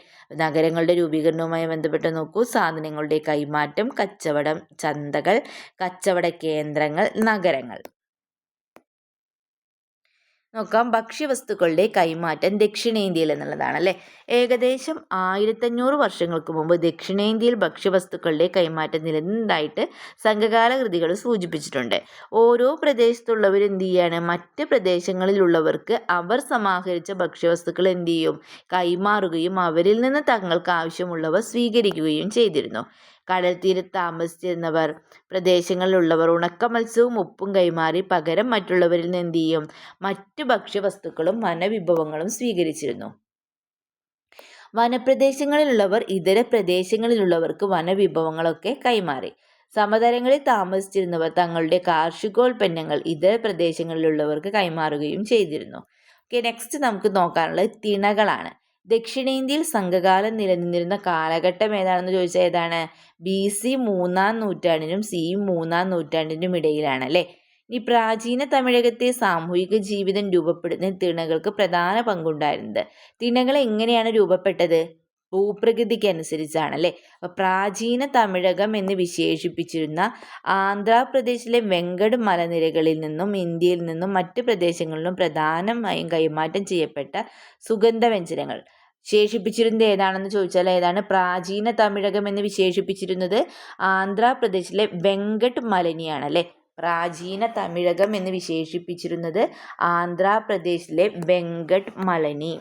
നഗരങ്ങളുടെ രൂപീകരണവുമായി ബന്ധപ്പെട്ട് നോക്കൂ. സാധനങ്ങളുടെ കൈമാറ്റം, കച്ചവടം, ചന്തകൾ, കച്ചവട കേന്ദ്രങ്ങൾ, നഗരങ്ങൾ. നോക്കാം. ഭക്ഷ്യവസ്തുക്കളുടെ കൈമാറ്റം ദക്ഷിണേന്ത്യയിൽ എന്നുള്ളതാണ് അല്ലേ. ഏകദേശം 1500 വർഷങ്ങൾക്ക് മുമ്പ് ദക്ഷിണേന്ത്യയിൽ ഭക്ഷ്യവസ്തുക്കളുടെ കൈമാറ്റം നിലനിന്നതായിട്ട് സംഘകാല കൃതികൾ സൂചിപ്പിച്ചിട്ടുണ്ട്. ഓരോ പ്രദേശത്തുള്ളവർ എന്ത് ചെയ്യാണ്, മറ്റ് പ്രദേശങ്ങളിലുള്ളവർക്ക് അവർ സമാഹരിച്ച ഭക്ഷ്യവസ്തുക്കൾ എന്ത് ചെയ്യും, കൈമാറുകയും അവരിൽ നിന്ന് തങ്ങൾക്ക് ആവശ്യമുള്ളവ സ്വീകരിക്കുകയും ചെയ്തിരുന്നു. കടൽ തീരത്ത് താമസിച്ചിരുന്നവർ പ്രദേശങ്ങളിലുള്ളവർ ഉണക്ക മത്സ്യവും ഉപ്പും കൈമാറി പകരം മറ്റുള്ളവരിൽ നിന്ന് എന്ത് ചെയ്യും, മറ്റു ഭക്ഷ്യവസ്തുക്കളും വനവിഭവങ്ങളും സ്വീകരിച്ചിരുന്നു. വനപ്രദേശങ്ങളിലുള്ളവർ ഇതര പ്രദേശങ്ങളിലുള്ളവർക്ക് വനവിഭവങ്ങളൊക്കെ കൈമാറി. സമതലങ്ങളിൽ താമസിച്ചിരുന്നവർ തങ്ങളുടെ കാർഷികോൽപ്പന്നങ്ങൾ ഇതര പ്രദേശങ്ങളിലുള്ളവർക്ക് കൈമാറുകയും ചെയ്തിരുന്നു. നെക്സ്റ്റ് നമുക്ക് നോക്കാനുള്ളത് തിണകളാണ്. ദക്ഷിണേന്ത്യയിൽ സംഘകാലം നിലനിന്നിരുന്ന കാലഘട്ടം ഏതാണെന്ന് ചോദിച്ചാൽ ഏതാണ്? BC 3-ാം നൂറ്റാണ്ടിനും CE 3-ാം നൂറ്റാണ്ടിനും ഇടയിലാണ് അല്ലേ. ഈ പ്രാചീന തമിഴകത്തെ സാമൂഹിക ജീവിതം രൂപപ്പെടുന്ന തിണകൾക്ക് പ്രധാന പങ്കുണ്ടായിരുന്നത്. തിണകൾ എങ്ങനെയാണ് രൂപപ്പെട്ടത്? ഭൂപ്രകൃതിക്ക് അനുസരിച്ചാണ് അല്ലേ. അപ്പോൾ പ്രാചീന തമിഴകം എന്ന് വിശേഷിപ്പിച്ചിരുന്ന ആന്ധ്രാപ്രദേശിലെ വെങ്കട് മലനിരകളിൽ നിന്നും ഇന്ത്യയിൽ നിന്നും മറ്റ് പ്രദേശങ്ങളിലും പ്രധാനമായും കൈമാറ്റം ചെയ്യപ്പെട്ട സുഗന്ധവ്യഞ്ജനങ്ങൾ വിശേഷിപ്പിച്ചിരുന്നത് ഏതാണെന്ന് ചോദിച്ചാൽ ഏതാണ്? പ്രാചീന തമിഴകം എന്ന് വിശേഷിപ്പിച്ചിരുന്നത് ആന്ധ്രാപ്രദേശിലെ വെങ്കട് മലനിയാണ് അല്ലേ. പ്രാചീന തമിഴകം എന്ന് വിശേഷിപ്പിച്ചിരുന്നത് ആന്ധ്രാപ്രദേശിലെ വെങ്കട് മലനി.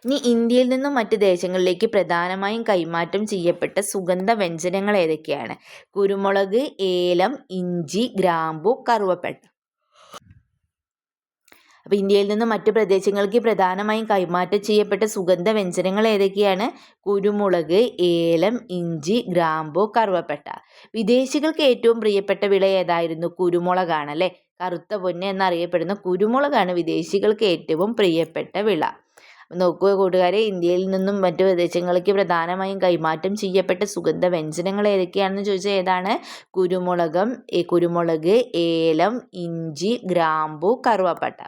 ഇനി ഇന്ത്യയിൽ നിന്നും മറ്റ് ദേശങ്ങളിലേക്ക് പ്രധാനമായും കൈമാറ്റം ചെയ്യപ്പെട്ട സുഗന്ധവ്യഞ്ജനങ്ങൾ ഏതൊക്കെയാണ്? കുരുമുളക്, ഏലം, ഇഞ്ചി, ഗ്രാമ്പു, കറുവപ്പട്ട. അപ്പോൾ ഇന്ത്യയിൽ നിന്നും മറ്റ് പ്രദേശങ്ങൾക്ക് പ്രധാനമായും കൈമാറ്റം ചെയ്യപ്പെട്ട സുഗന്ധവ്യഞ്ജനങ്ങൾ ഏതൊക്കെയാണ്? കുരുമുളക്, ഏലം, ഇഞ്ചി, ഗ്രാമ്പു, കറുവപ്പട്ട. വിദേശികൾക്ക് ഏറ്റവും പ്രിയപ്പെട്ട വിള ഏതായിരുന്നു? കുരുമുളകാണ് അല്ലേ. കറുത്ത പൊന്ന് എന്നറിയപ്പെടുന്ന കുരുമുളകാണ് വിദേശികൾക്ക് ഏറ്റവും പ്രിയപ്പെട്ട വിള. നോക്കുക കൂട്ടുകാരെ, ഇന്ത്യയിൽ നിന്നും മറ്റു പ്രദേശങ്ങളിലേക്ക് പ്രധാനമായും കൈമാറ്റം ചെയ്യപ്പെട്ട സുഗന്ധവ്യഞ്ജനങ്ങൾ ഏതൊക്കെയാണെന്ന് ചോദിച്ചാൽ ഏതാണ്? കുരുമുളക്, ഏലം, ഇഞ്ചി, ഗ്രാമ്പു, കറുവപ്പട്ട.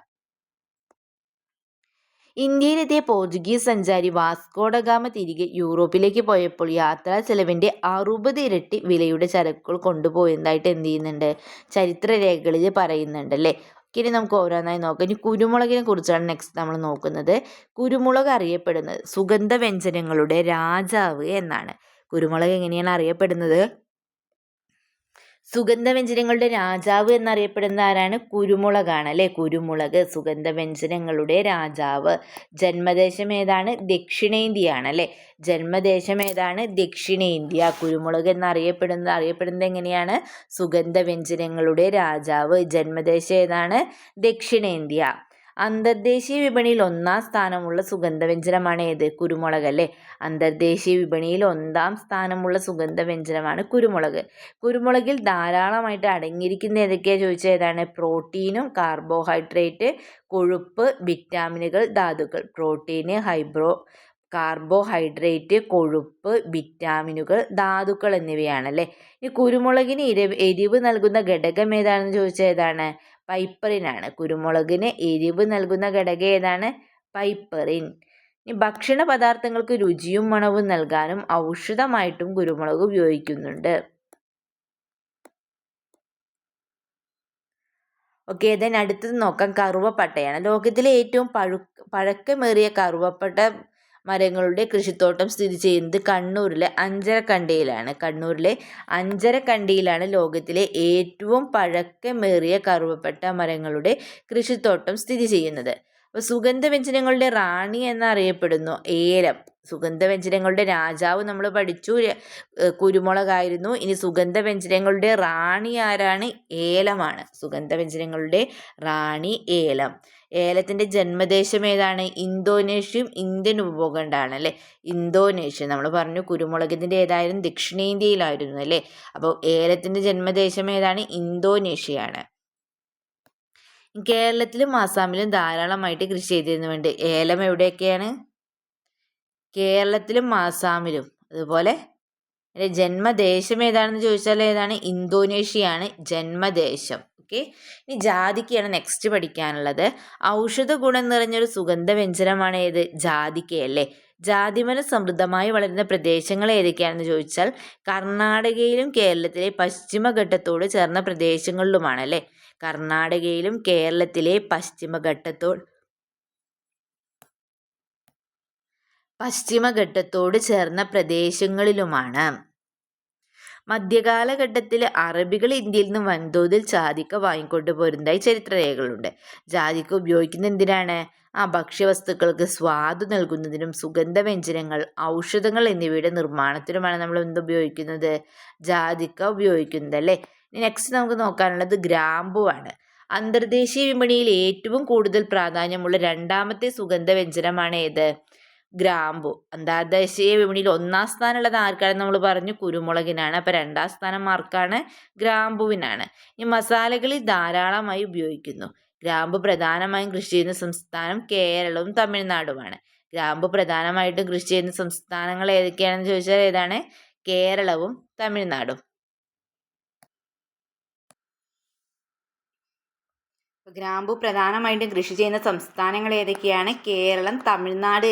ഇന്ത്യയിലെത്തിയ പോർച്ചുഗീസ് സഞ്ചാരി വാസ്കോഡ ഗാമ തിരികെ യൂറോപ്പിലേക്ക് പോയപ്പോൾ യാത്രാ ചെലവിൻ്റെ 60 ഇരട്ടി വിലയുടെ ചരക്കുകൾ കൊണ്ടുപോയതായിട്ട് എന്ത് ചെയ്യുന്നുണ്ട്? ചരിത്രരേഖകളിൽ പറയുന്നുണ്ട് അല്ലേ. ഇനി നമുക്ക് ഓരോന്നായി നോക്കാം. ഇനി കുരുമുളകിനെ കുറിച്ചാണ് നെക്സ്റ്റ് നമ്മൾ നോക്കുന്നത്. കുരുമുളക് അറിയപ്പെടുന്നത് സുഗന്ധവ്യഞ്ജനങ്ങളുടെ രാജാവ് എന്നാണ്. കുരുമുളക് എങ്ങനെയാണ് അറിയപ്പെടുന്നത്? സുഗന്ധവ്യഞ്ജനങ്ങളുടെ രാജാവ് എന്നറിയപ്പെടുന്ന ആരാണ്? കുരുമുളകാണ് അല്ലേ. കുരുമുളക് സുഗന്ധവ്യഞ്ജനങ്ങളുടെ രാജാവ്. ജന്മദേശം ഏതാണ്? ദക്ഷിണേന്ത്യയാണ് അല്ലേ. ജന്മദേശം ഏതാണ്? ദക്ഷിണേന്ത്യ. കുരുമുളക് അറിയപ്പെടുന്നത് എങ്ങനെയാണ്? സുഗന്ധവ്യഞ്ജനങ്ങളുടെ രാജാവ്. ജന്മദേശം ഏതാണ്? ദക്ഷിണേന്ത്യ. അന്തർദേശീയ വിപണിയിൽ 1-ാം സ്ഥാനമുള്ള സുഗന്ധവ്യഞ്ജനമാണ് ഏത്? കുരുമുളക് അല്ലേ. അന്തർദേശീയ വിപണിയിൽ 1-ാം സ്ഥാനമുള്ള സുഗന്ധവ്യഞ്ജനമാണ് കുരുമുളക്. കുരുമുളകിൽ ധാരാളമായിട്ട് അടങ്ങിയിരിക്കുന്ന ഏതൊക്കെയാണ് ചോദിച്ചാൽ ഏതാണ്? പ്രോട്ടീനും കാർബോഹൈഡ്രേറ്റ്, കൊഴുപ്പ്, വിറ്റാമിനുകൾ, ധാതുക്കൾ. പ്രോട്ടീന്, കാർബോഹൈഡ്രേറ്റ്, കൊഴുപ്പ്, വിറ്റാമിനുകൾ, ധാതുക്കൾ എന്നിവയാണ് അല്ലേ. ഈ കുരുമുളകിന് എരിവ് നൽകുന്ന ഘടകം ഏതാണെന്ന് ചോദിച്ചാൽ ഏതാണ്? പൈപ്പറിനാണ്. കുരുമുളകിന് എരിവ് നൽകുന്ന ഘടകം ഏതാണ്? പൈപ്പറിൻ. ഇനി ഭക്ഷണ പദാർത്ഥങ്ങൾക്ക് രുചിയും മണവും നൽകാനും ഔഷധമായിട്ടും കുരുമുളക് ഉപയോഗിക്കുന്നുണ്ട്. ഓക്കെ, ദെൻ അടുത്തത് നോക്കാം. കറുവപ്പട്ടയാണ്. ലോകത്തിലെ ഏറ്റവും പഴക്കമേറിയ കറുവപ്പട്ട മരങ്ങളുടെ കൃഷിത്തോട്ടം സ്ഥിതി ചെയ്യുന്നത് കണ്ണൂരിലെ അഞ്ചരക്കണ്ടിയിലാണ്. കണ്ണൂരിലെ അഞ്ചരക്കണ്ടിയിലാണ് ലോകത്തിലെ ഏറ്റവും പഴക്കമേറിയ കറുവപ്പട്ട മരങ്ങളുടെ കൃഷിത്തോട്ടം സ്ഥിതി ചെയ്യുന്നത്. അപ്പോൾ സുഗന്ധവ്യഞ്ജനങ്ങളുടെ റാണി എന്നറിയപ്പെടുന്നു ഏലം. സുഗന്ധവ്യഞ്ജനങ്ങളുടെ രാജാവ് നമ്മൾ പഠിച്ചു, കുരുമുളകായിരുന്നു. ഇനി സുഗന്ധവ്യഞ്ജനങ്ങളുടെ റാണി ആരാണ്? ഏലമാണ്. സുഗന്ധവ്യഞ്ജനങ്ങളുടെ റാണി ഏലം. ഏലത്തിൻ്റെ ജന്മദേശം ഏതാണ്? ഇന്തോനേഷ്യയും ഇന്ത്യൻ ഉപഭൂഖണ്ഡമാണ് അല്ലേ. ഇന്തോനേഷ്യ. നമ്മൾ പറഞ്ഞു കുരുമുളകിൻ്റെ ഏതായാലും ദക്ഷിണേന്ത്യയിലായിരുന്നു അല്ലേ. അപ്പോൾ ഏലത്തിൻ്റെ ജന്മദേശം ഏതാണ്? ഇന്തോനേഷ്യയാണ്. കേരളത്തിലും ആസാമിലും ധാരാളമായിട്ട് കൃഷി ചെയ്തിരുന്നുണ്ട്. ഏലം എവിടെയൊക്കെയാണ്? കേരളത്തിലും ആസാമിലും. അതുപോലെ ജന്മദേശം ഏതാണെന്ന് ചോദിച്ചാൽ ഏതാണ്? ഇന്തോനേഷ്യയാണ് ജന്മദേശം. ഓക്കെ. ഇനി ജാതിക്കയാണ് നെക്സ്റ്റ് പഠിക്കാനുള്ളത്. ഔഷധ ഗുണം നിറഞ്ഞൊരു സുഗന്ധ വ്യഞ്ജനമാണ് ഏത്? ജാതിക്കയല്ലേ. ജാതിമരം സമൃദ്ധമായി വളരുന്ന പ്രദേശങ്ങൾ ഏതൊക്കെയാണെന്ന് ചോദിച്ചാൽ കർണാടകയിലും കേരളത്തിലെ പശ്ചിമഘട്ടത്തോട് ചേർന്ന പ്രദേശങ്ങളിലുമാണ് അല്ലേ. കർണാടകയിലും കേരളത്തിലെ പശ്ചിമഘട്ടത്തോട് ചേർന്ന പ്രദേശങ്ങളിലുമാണ്. മധ്യകാലഘട്ടത്തിൽ അറബികൾ ഇന്ത്യയിൽ നിന്ന് വൻതോതിൽ ജാതിക്ക വാങ്ങിക്കൊണ്ട് പോരുന്നതായി ചരിത്രരേഖകളുണ്ട്. ജാതിക്ക ഉപയോഗിക്കുന്ന എന്തിനാണ്? ഭക്ഷ്യവസ്തുക്കൾക്ക് സ്വാദ് നൽകുന്നതിനും സുഗന്ധവ്യഞ്ജനങ്ങൾ, ഔഷധങ്ങൾ എന്നിവയുടെ നിർമ്മാണത്തിനുമാണ് നമ്മൾ ഉപയോഗിക്കുന്നത്? ജാതിക്ക ഉപയോഗിക്കുന്നത് അല്ലേ. നെക്സ്റ്റ് നമുക്ക് നോക്കാനുള്ളത് ഗ്രാമ്പുവാണ്. അന്തർദേശീയ വിപണിയിൽ ഏറ്റവും കൂടുതൽ പ്രാധാന്യമുള്ള രണ്ടാമത്തെ സുഗന്ധവ്യഞ്ജനമാണ് ഏത്? ഗ്രാമ്പു. അന്തർദേശീയ വിപണിയിൽ ഒന്നാം സ്ഥാനമുള്ളത് ആർക്കാണ് നമ്മൾ പറഞ്ഞു? കുരുമുളകിനാണ്. അപ്പോൾ രണ്ടാം സ്ഥാനം ആർക്കാണ്? ഗ്രാമ്പുവിനാണ്. ഈ മസാലകളിൽ ധാരാളമായി ഉപയോഗിക്കുന്നു. ഗ്രാമ്പു പ്രധാനമായും കൃഷി ചെയ്യുന്ന സംസ്ഥാനം കേരളവും തമിഴ്നാടുമാണ്. ഗ്രാമ്പു പ്രധാനമായിട്ടും കൃഷി ചെയ്യുന്ന സംസ്ഥാനങ്ങൾ ഏതൊക്കെയാണെന്ന് ചോദിച്ചാൽ ഏതാണ്? കേരളവും തമിഴ്നാടും. ഗ്രാമ്പു പ്രധാനമായിട്ടും കൃഷി ചെയ്യുന്ന സംസ്ഥാനങ്ങൾ ഏതൊക്കെയാണ്? കേരളം, തമിഴ്നാട്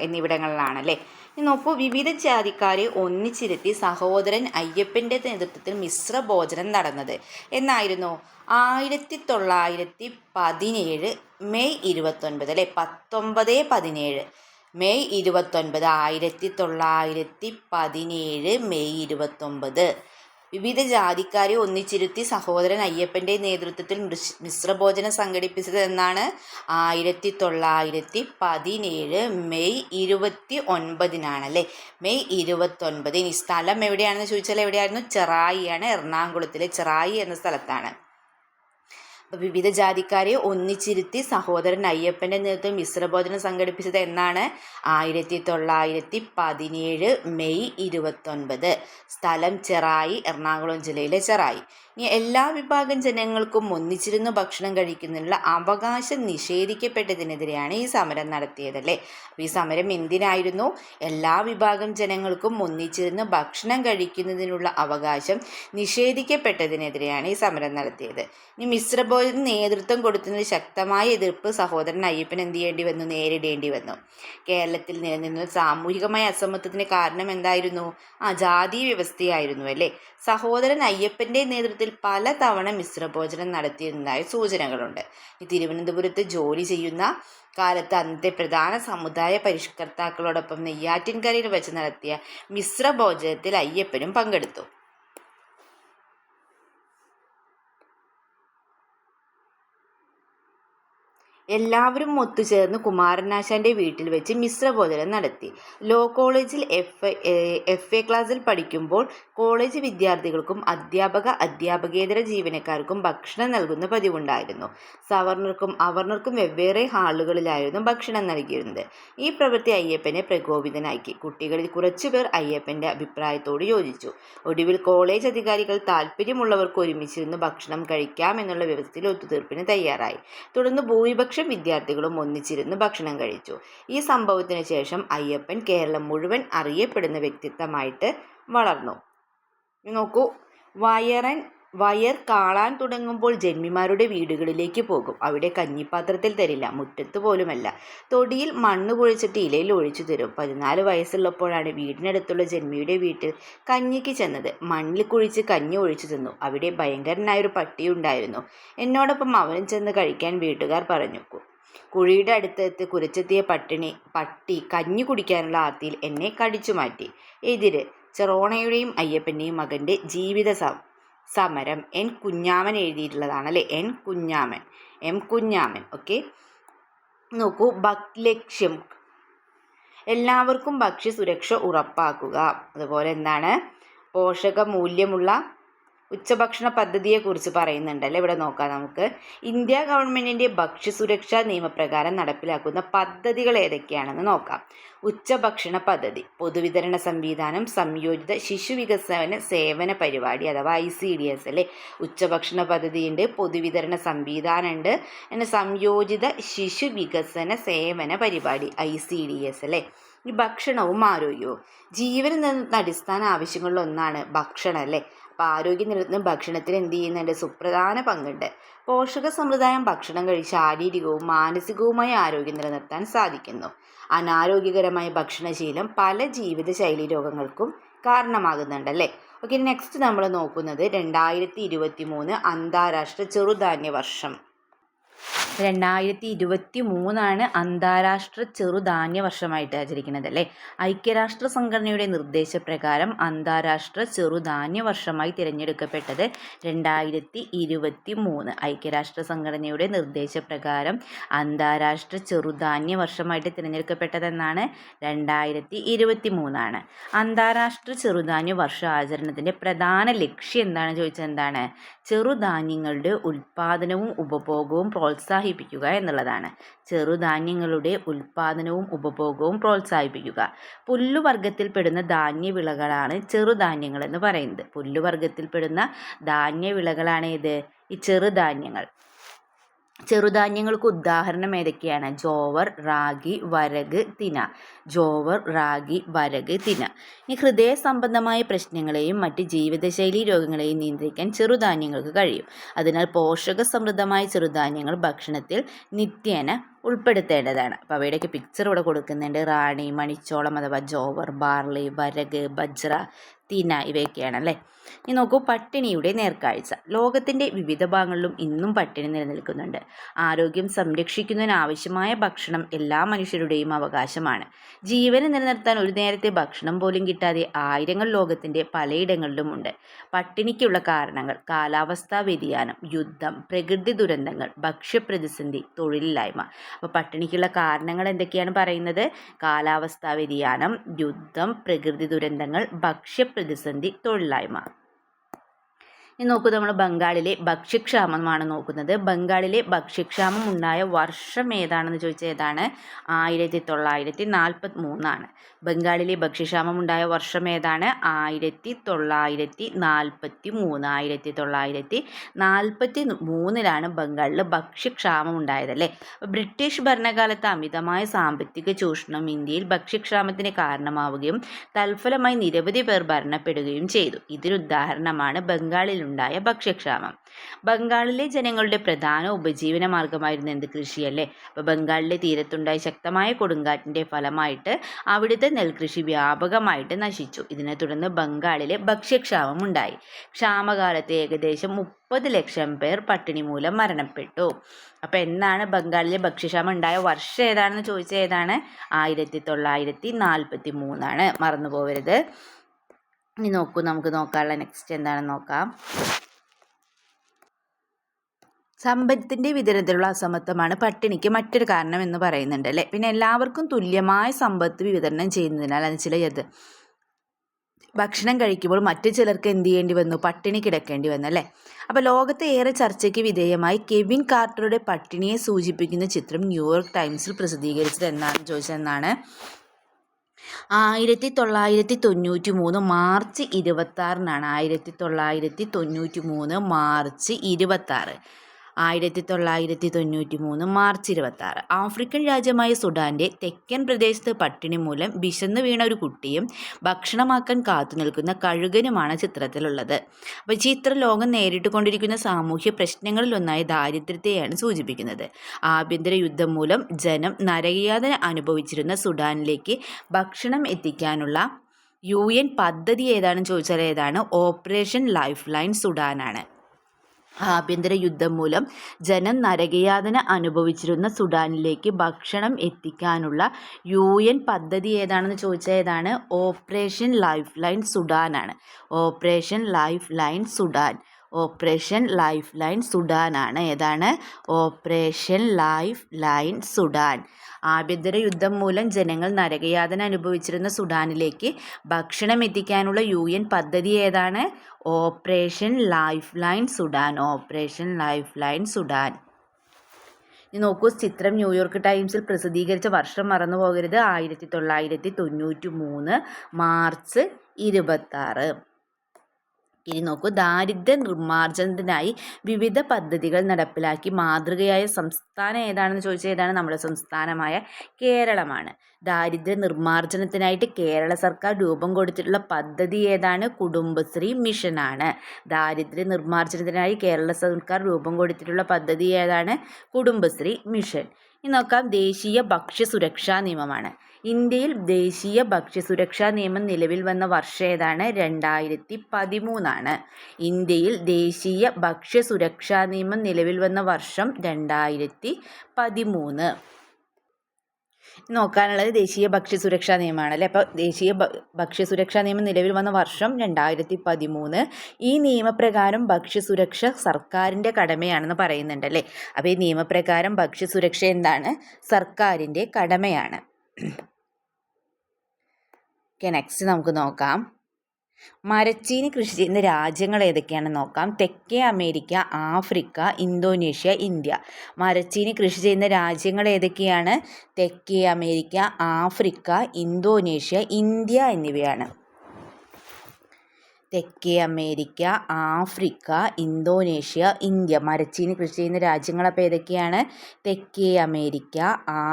എന്നിവിടങ്ങളിലാണ് അല്ലേ. ഇനി നോക്കൂ, വിവിധ ജാതിക്കാരെ ഒന്നിച്ചിരുത്തി സഹോദരൻ അയ്യപ്പൻ്റെ നേതൃത്വത്തിൽ മിശ്ര ഭോജനം നടന്നത് എന്നായിരുന്നു? 1917 മെയ് 29 അല്ലേ. 1917 മെയ് 29. 1917 മെയ് 29. വിവിധ ജാതിക്കാരെ ഒന്നിച്ചിരുത്തി സഹോദരൻ അയ്യപ്പൻ്റെ നേതൃത്വത്തിൽ മിശ്രഭോജനം സംഘടിപ്പിച്ചത് എന്നാണ്? 1917 മെയ് 29 അല്ലേ. മെയ് 29. ഇനി സ്ഥലം എവിടെയാണെന്ന് ചോദിച്ചാൽ എവിടെയായിരുന്നു? ചെറായിയാണ്. എറണാകുളത്തിലെ ചെറായി എന്ന സ്ഥലത്താണ്. അപ്പോൾ വിവിധ ജാതിക്കാരെ ഒന്നിച്ചിരുത്തി സഹോദരൻ അയ്യപ്പൻ്റെ നേതൃത്വത്തിൽ മിശ്രഭോജനം സംഘടിപ്പിച്ചത് എന്നാണ്? 1917 മെയ് 29. സ്ഥലം ചെറായി, എറണാകുളം ജില്ലയിലെ ചെറായി. ഇനി എല്ലാ വിഭാഗം ജനങ്ങൾക്കും ഒന്നിച്ചിരുന്ന് ഭക്ഷണം കഴിക്കുന്നതിനുള്ള അവകാശം നിഷേധിക്കപ്പെട്ടതിനെതിരെയാണ് ഈ സമരം നടത്തിയതല്ലേ. അപ്പോൾ ഈ സമരം എന്തിനായിരുന്നു? എല്ലാ വിഭാഗം ജനങ്ങൾക്കും ഒന്നിച്ചിരുന്ന് ഭക്ഷണം കഴിക്കുന്നതിനുള്ള അവകാശം നിഷേധിക്കപ്പെട്ടതിനെതിരെയാണ് ഈ സമരം നടത്തിയത്. ഇനി മിശ്രഭോജനം നേതൃത്വം കൊടുത്തതിന് ശക്തമായ എതിർപ്പ് സഹോദരൻ അയ്യപ്പൻ എന്ത് ചെയ്യേണ്ടി വന്നു? നേരിടേണ്ടി വന്നു. കേരളത്തിൽ നിലനിന്ന സാമൂഹികമായ അസമത്വത്തിന് കാരണം എന്തായിരുന്നു? ജാതി വ്യവസ്ഥയായിരുന്നു അല്ലേ. സഹോദരൻ അയ്യപ്പൻ്റെ നേതൃത്വത്തിൽ പലതവണ മിശ്രഭോജനം നടത്തിയിരുന്നതായ സൂചനകളുണ്ട്. ഈ തിരുവനന്തപുരത്ത് ജോലി ചെയ്യുന്ന കാലത്ത് അന്നത്തെ പ്രധാന സമുദായ പരിഷ്കർത്താക്കളോടൊപ്പം നെയ്യാറ്റിൻകരയിൽ വെച്ച് നടത്തിയ മിശ്രഭോജനത്തിൽ അയ്യപ്പനും പങ്കെടുത്തു. എല്ലാവരും ഒത്തുചേർന്ന് കുമാരനാശാൻ്റെ വീട്ടിൽ വെച്ച് മിശ്രഭോജനം നടത്തി. ലോ കോളേജിൽ എഫ് എ ക്ലാസ്സിൽ പഠിക്കുമ്പോൾ കോളേജ് വിദ്യാർത്ഥികൾക്കും അധ്യാപകേതര ജീവനക്കാർക്കും ഭക്ഷണം നൽകുന്ന പതിവുണ്ടായിരുന്നു. സവർണർക്കും അവർണർക്കും വെവ്വേറെ ഹാളുകളിലായിരുന്നു ഭക്ഷണം നൽകിയിരുന്നത്. ഈ പ്രവൃത്തി അയ്യപ്പനെ പ്രകോപിതനാക്കി. കുട്ടികളിൽ കുറച്ചുപേർ അയ്യപ്പൻ്റെ അഭിപ്രായത്തോട് യോജിച്ചു. ഒടുവിൽ കോളേജ് അധികാരികൾ താല്പര്യമുള്ളവർക്ക് ഒരുമിച്ചിരുന്ന് ഭക്ഷണം കഴിക്കാമെന്നുള്ള വ്യവസ്ഥയിൽ ഒത്തുതീർപ്പിന് തയ്യാറായി. തുടർന്ന് ഭൂരിപക്ഷം വിദ്യാർത്ഥികളും ഒന്നിച്ചിരുന്ന് ഭക്ഷണം കഴിച്ചു. ഈ സംഭവത്തിന് ശേഷം അയ്യപ്പൻ കേരളം മുഴുവൻ അറിയപ്പെടുന്ന വ്യക്തിത്വമായിട്ട് വളർന്നു. നോക്കൂ, വയർ കാളാൻ തുടങ്ങുമ്പോൾ ജന്മിമാരുടെ വീടുകളിലേക്ക് പോകും. അവിടെ കഞ്ഞിപ്പാത്രത്തിൽ തരില്ല, മുറ്റത്ത് പോലുമല്ല. തൊടിയിൽ മണ്ണ് കുഴിച്ചിട്ട് ഇലയിൽ ഒഴിച്ചു തരും. 14 വയസ്സുള്ളപ്പോഴാണ് വീടിനടുത്തുള്ള ജന്മിയുടെ വീട്ടിൽ കഞ്ഞിക്ക് ചെന്നത്. മണ്ണിൽ കുഴിച്ച് കഞ്ഞി ഒഴിച്ചു തന്നു. അവിടെ ഭയങ്കരനായൊരു പട്ടിയുണ്ടായിരുന്നു. എന്നോടൊപ്പം അവനും ചെന്ന് കഴിക്കാൻ വീട്ടുകാർ പറഞ്ഞു. കുഴിയുടെ അടുത്തെത്തി കുരച്ചെത്തിയ പട്ടി കഞ്ഞി കുടിക്കാനുള്ള ആർത്തിയിൽ എന്നെ കടിച്ചു മാറ്റി. എതിര് ചെറോണയുടെയും അയ്യപ്പൻ്റെയും മകൻ്റെ ജീവിത സമരം എൻ കുഞ്ഞാമൻ എഴുതിയിട്ടുള്ളതാണ് അല്ലേ. എം കുഞ്ഞാമൻ. ഓക്കെ. നോക്കൂ, ലക്ഷ്യം എല്ലാവർക്കും ഭക്ഷ്യസുരക്ഷ ഉറപ്പാക്കുക. അതുപോലെ എന്താണ്? പോഷകമൂല്യമുള്ള ഉച്ചഭക്ഷണ പദ്ധതിയെക്കുറിച്ച് പറയുന്നുണ്ടല്ലോ, ഇവിടെ നോക്കാം നമുക്ക്. ഇന്ത്യ ഗവൺമെൻറ്റിൻ്റെ ഭക്ഷ്യസുരക്ഷാ നിയമപ്രകാരം നടപ്പിലാക്കുന്ന പദ്ധതികൾ ഏതൊക്കെയാണെന്ന് നോക്കാം. ഉച്ചഭക്ഷണ പദ്ധതി, പൊതുവിതരണ സംവിധാനം, സംയോജിത ശിശുവികസന സേവന പരിപാടി അഥവാ ICDS അല്ലേ. ഉച്ചഭക്ഷണ പദ്ധതിയുണ്ട്, പൊതുവിതരണ സംവിധാനമുണ്ട്, പിന്നെ സംയോജിത ശിശുവികസന സേവന പരിപാടി ICDS അല്ലേ. ഈ ഭക്ഷണവും ആരോഗ്യവും ജീവനിൽ നിന്ന അടിസ്ഥാന ആവശ്യങ്ങളിൽ ഒന്നാണ് ഭക്ഷണം അല്ലേ. അപ്പോൾ ആരോഗ്യം നിലനിർത്തുന്ന ഭക്ഷണത്തിൽ എന്ത് ചെയ്യുന്നുണ്ട്, സുപ്രധാന പങ്കുണ്ട്. പോഷക സമ്പ്രദായം ഭക്ഷണം കഴിച്ച് ശാരീരികവും മാനസികവുമായ ആരോഗ്യം നിലനിർത്താൻ സാധിക്കുന്നു. അനാരോഗ്യകരമായ ഭക്ഷണശീലം പല ജീവിതശൈലി രോഗങ്ങൾക്കും കാരണമാകുന്നുണ്ടല്ലേ. ഓക്കെ, നെക്സ്റ്റ് നമ്മൾ നോക്കുന്നത് 2023 അന്താരാഷ്ട്ര ചെറുധാന്യ വർഷം. 2023 അന്താരാഷ്ട്ര ചെറുധാന്യ വർഷമായിട്ട് ആചരിക്കുന്നത് അല്ലേ. ഐക്യരാഷ്ട്ര സംഘടനയുടെ നിർദ്ദേശപ്രകാരം അന്താരാഷ്ട്ര ചെറുധാന്യ വർഷമായി തിരഞ്ഞെടുക്കപ്പെട്ടത് 2023. ഐക്യരാഷ്ട്ര സംഘടനയുടെ നിർദ്ദേശപ്രകാരം അന്താരാഷ്ട്ര ചെറുധാന്യ വർഷമായിട്ട് തിരഞ്ഞെടുക്കപ്പെട്ടതെന്നാണ് 2023. അന്താരാഷ്ട്ര ചെറുധാന്യ വർഷ ആചരണത്തിൻ്റെ പ്രധാന ലക്ഷ്യം എന്താണെന്ന് ചോദിച്ചാൽ എന്താണ്, ചെറുധാന്യങ്ങളുടെ ഉൽപ്പാദനവും ഉപഭോഗവും പ്രോത്സാഹിപ്പിക്കുക എന്നുള്ളതാണ്. ചെറുധാന്യങ്ങളുടെ ഉൽപ്പാദനവും ഉപഭോഗവും പ്രോത്സാഹിപ്പിക്കുക. പുല്ലുവർഗത്തിൽപ്പെടുന്ന ധാന്യവിളകളാണ് ചെറുധാന്യങ്ങൾ എന്ന് പറയുന്നത്. പുല്ലുവർഗത്തിൽപ്പെടുന്ന ധാന്യവിളകളാണ് ഇത്, ഈ ചെറുധാന്യങ്ങൾ. ചെറുധാന്യങ്ങൾക്ക് ഉദാഹരണം ഏതൊക്കെയാണ്, ജോവർ, റാഗി, വരക്, തിന. ജോവർ, റാഗി, വരക്, തിന. ഈ ഹൃദയ സംബന്ധമായ പ്രശ്നങ്ങളെയും മറ്റ് ജീവിതശൈലി രോഗങ്ങളെയും നിയന്ത്രിക്കാൻ ചെറുധാന്യങ്ങൾക്ക് കഴിയും. അതിനാൽ പോഷക സമൃദ്ധമായ ചെറുധാന്യങ്ങൾ ഭക്ഷണത്തിൽ നിത്യേന ഉൾപ്പെടുത്തേണ്ടതാണ്. അപ്പോൾ അവയുടെയൊക്കെ പിക്ചർ ഇവിടെ കൊടുക്കുന്നുണ്ട്. റാണി, മണിച്ചോളം അഥവാ ജോവർ, ബാർലി, വരക്, ബജ്ര, തിന ഇവയൊക്കെയാണ് അല്ലേ. ഇനി നോക്കൂ, പട്ടിണിയുടെ നേർക്കാഴ്ച. ലോകത്തിൻ്റെ വിവിധ ഭാഗങ്ങളിലും ഇന്നും പട്ടിണി നിലനിൽക്കുന്നുണ്ട്. ആരോഗ്യം സംരക്ഷിക്കുന്നതിനാവശ്യമായ ഭക്ഷണം എല്ലാ മനുഷ്യരുടെയും അവകാശമാണ്. ജീവന് നിലനിർത്താൻ ഒരു നേരത്തെ ഭക്ഷണം പോലും കിട്ടാതെ ആയിരങ്ങൾ ലോകത്തിൻ്റെ പലയിടങ്ങളിലുമുണ്ട്. പട്ടിണിക്കുള്ള കാരണങ്ങൾ കാലാവസ്ഥാ വ്യതിയാനം, യുദ്ധം, പ്രകൃതി ദുരന്തങ്ങൾ, ഭക്ഷ്യപ്രതിസന്ധി, തൊഴിലില്ലായ്മ. അപ്പോൾ പട്ടിണിക്കുള്ള കാരണങ്ങൾ എന്തൊക്കെയാണ് പറയുന്നത്, കാലാവസ്ഥാ വ്യതിയാനം, യുദ്ധം, പ്രകൃതി ദുരന്തങ്ങൾ, ഭക്ഷ്യപ്രതിസന്ധി, തൊഴിലില്ലായ്മ. ഇനി നോക്കൂ, നമ്മൾ ബംഗാളിലെ ഭക്ഷ്യക്ഷാമമാണ് നോക്കുന്നത്. ബംഗാളിലെ ഭക്ഷ്യക്ഷാമം ഉണ്ടായ വർഷം ഏതാണെന്ന് ചോദിച്ചാൽ ഏതാണ്, 1943. ബംഗാളിലെ ഭക്ഷ്യക്ഷാമം ഉണ്ടായ വർഷം ഏതാണ്, 1943. 1943 ബംഗാളിൽ ഭക്ഷ്യക്ഷാമം ഉണ്ടായതല്ലേ. ബ്രിട്ടീഷ് ഭരണകാലത്ത് അമിതമായ സാമ്പത്തിക ചൂഷണം ഇന്ത്യയിൽ ഭക്ഷ്യക്ഷാമത്തിന് കാരണമാവുകയും തൽഫലമായി നിരവധി പേർ മരണപ്പെടുകയും ചെയ്തു. ഇതിനുദാഹരണമാണ് ബംഗാളിൽ ഉണ്ടായ ഭക്ഷ്യക്ഷാമം. ബംഗാളിലെ ജനങ്ങളുടെ പ്രധാന ഉപജീവന മാർഗമായിരുന്നു എന്ത്, കൃഷിയല്ലേ. അപ്പോൾ ബംഗാളിലെ തീരത്തുണ്ടായ ശക്തമായ കൊടുങ്കാറ്റിൻ്റെ ഫലമായിട്ട് അവിടുത്തെ നെൽകൃഷി വ്യാപകമായിട്ട് നശിച്ചു. ഇതിനെ തുടർന്ന് ബംഗാളിലെ ഭക്ഷ്യക്ഷാമം ഉണ്ടായി. ക്ഷാമകാലത്ത് ഏകദേശം 30 ലക്ഷം പേർ പട്ടിണി മൂലം മരണപ്പെട്ടു. അപ്പോൾ എന്നാണ് ബംഗാളിലെ ഭക്ഷ്യക്ഷാമം ഉണ്ടായ വർഷം ഏതാണെന്ന് ചോദിച്ചാൽ ഏതാണ്, 1943. മറന്നു പോകരുത്. ഇനി നോക്കൂ, നമുക്ക് നോക്കാനുള്ള നെക്സ്റ്റ് എന്താണെന്ന് നോക്കാം. സമ്പത്തിൻ്റെ വിതരണത്തിലുള്ള അസമത്വമാണ് പട്ടിണിക്ക് മറ്റൊരു കാരണം എന്ന് പറയുന്നുണ്ട് അല്ലേ. പിന്നെ എല്ലാവർക്കും തുല്യമായ സമ്പത്ത് വിതരണം ചെയ്യുന്നതിനാൽ അത് ഭക്ഷണം കഴിക്കുമ്പോൾ മറ്റു ചിലർക്ക് എന്ത് ചെയ്യേണ്ടി വന്നു, പട്ടിണി കിടക്കേണ്ടി വന്നു അല്ലേ. അപ്പോൾ ലോകത്തെ ഏറെ ചർച്ചയ്ക്ക് വിധേയമായി കെവിൻ കാർട്ടറുടെ പട്ടിണിയെ സൂചിപ്പിക്കുന്ന ചിത്രം ന്യൂയോർക്ക് ടൈംസിൽ പ്രസിദ്ധീകരിച്ചത് എന്നാണ് ചോദിച്ചതെന്നാണ് 1993 മാർച്ച് 26. 1993 മാർച്ച് 26. 1993 മാർച്ച് 26. ആഫ്രിക്കൻ രാജ്യമായ സുഡാൻ്റെ തെക്കൻ പ്രദേശത്ത് പട്ടിണി മൂലം വിശന്നു വീണ ഒരു കുട്ടിയും ഭക്ഷണമാക്കാൻ കാത്തു നിൽക്കുന്ന കഴുകനുമാണ് ചിത്രത്തിലുള്ളത്. അപ്പോൾ ചിത്രം ലോകം നേരിട്ട് കൊണ്ടിരിക്കുന്ന സാമൂഹ്യ പ്രശ്നങ്ങളിലൊന്നായ ദാരിദ്ര്യത്തെയാണ് സൂചിപ്പിക്കുന്നത്. ആഭ്യന്തര യുദ്ധം മൂലം ജനം നരകയാതന അനുഭവിച്ചിരുന്ന സുഡാനിലേക്ക് ഭക്ഷണം എത്തിക്കാനുള്ള UN പദ്ധതി ഏതാണെന്ന് ചോദിച്ചാൽ ഏതാണ്, ഓപ്പറേഷൻ ലൈഫ് ലൈൻ സുഡാനാണ്. ആഭ്യന്തര യുദ്ധം മൂലം ജനം നരകയാതന അനുഭവിച്ചിരുന്ന സുഡാനിലേക്ക് ഭക്ഷണം എത്തിക്കാനുള്ള UN പദ്ധതി ഏതാണെന്ന് ചോദിച്ചാൽ ഏതാണ്, ഓപ്പറേഷൻ ലൈഫ് ലൈൻ സുഡാനാണ്. Operation lifeline Sudan. Operation lifeline Sudan ആണ്. ഏതാണ്? Operation lifeline Sudan. ആഭ്യന്തര യുദ്ധം മൂലം ജനങ്ങൾ നരകയാതന അനുഭവിച്ചിരുന്ന സുഡാനിലേക്ക് ഭക്ഷണം എത്തിക്കാനുള്ള UN പദ്ധതി ഏതാണ്? Operation lifeline Sudan. Operation lifeline Sudan. ഇനി നോക്കൂ, ചിത്രം ന്യൂയോർക്ക് ടൈംസിൽ പ്രസിദ്ധീകരിച്ച വർഷം മറന്നു പോകരുത്. 1993 മാർച്ച് 26. ഇനി നോക്കൂ, ദാരിദ്ര്യ നിർമ്മാർജ്ജനത്തിനായി വിവിധ പദ്ധതികൾ നടപ്പിലാക്കി മാതൃകയായ സംസ്ഥാനം ഏതാണെന്ന് ചോദിച്ചാൽ ഏതാണ്? നമ്മുടെ സംസ്ഥാനമായ കേരളമാണ്. ദാരിദ്ര്യ നിർമ്മാർജ്ജനത്തിനായിട്ട് കേരള സർക്കാർ രൂപം കൊടുത്തിട്ടുള്ള പദ്ധതി ഏതാണ്? കുടുംബശ്രീ മിഷനാണ്. ദാരിദ്ര്യ നിർമ്മാർജ്ജനത്തിനായി കേരള സർക്കാർ രൂപം കൊടുത്തിട്ടുള്ള പദ്ധതി ഏതാണ്? കുടുംബശ്രീ മിഷൻ. ഇനി നോക്കാം, ദേശീയ ഭക്ഷ്യസുരക്ഷാ നിയമമാണ്. ഇന്ത്യയിൽ ദേശീയ ഭക്ഷ്യസുരക്ഷാ നിയമം നിലവിൽ വന്ന വർഷം ഏതാണ്? 2013. ഇന്ത്യയിൽ ദേശീയ ഭക്ഷ്യസുരക്ഷാ നിയമം നിലവിൽ വന്ന വർഷം 2013. നോക്കാനുള്ളത് ദേശീയ ഭക്ഷ്യസുരക്ഷാ നിയമമാണ് അല്ലേ. അപ്പോൾ ദേശീയ ഭക്ഷ്യസുരക്ഷാ നിയമം നിലവിൽ വന്ന വർഷം 2013. ഈ നിയമപ്രകാരം ഭക്ഷ്യസുരക്ഷ സർക്കാരിൻ്റെ കടമയാണെന്ന് പറയുന്നുണ്ട് അല്ലേ. അപ്പോൾ ഈ നിയമപ്രകാരം ഭക്ഷ്യസുരക്ഷ എന്താണ്? സർക്കാരിൻ്റെ കടമയാണ്. ഓക്കെ, നെക്സ്റ്റ് നമുക്ക് നോക്കാം. മരച്ചീനി കൃഷി ചെയ്യുന്ന രാജ്യങ്ങൾ ഏതൊക്കെയാണെന്ന് നോക്കാം. തെക്കേ അമേരിക്ക, ആഫ്രിക്ക, ഇന്തോനേഷ്യ, ഇന്ത്യ. മരച്ചീനി കൃഷി ചെയ്യുന്ന രാജ്യങ്ങൾ ഏതൊക്കെയാണ്? തെക്കേ അമേരിക്ക, ആഫ്രിക്ക, ഇന്തോനേഷ്യ, ഇന്ത്യ എന്നിവയാണ്. തെക്കേ അമേരിക്ക, ആഫ്രിക്ക, ഇന്തോനേഷ്യ, ഇന്ത്യ. മരച്ചീനി കൃഷി ചെയ്യുന്ന രാജ്യങ്ങൾ അപ്പോൾ ഏതൊക്കെയാണ്? തെക്കേ അമേരിക്ക,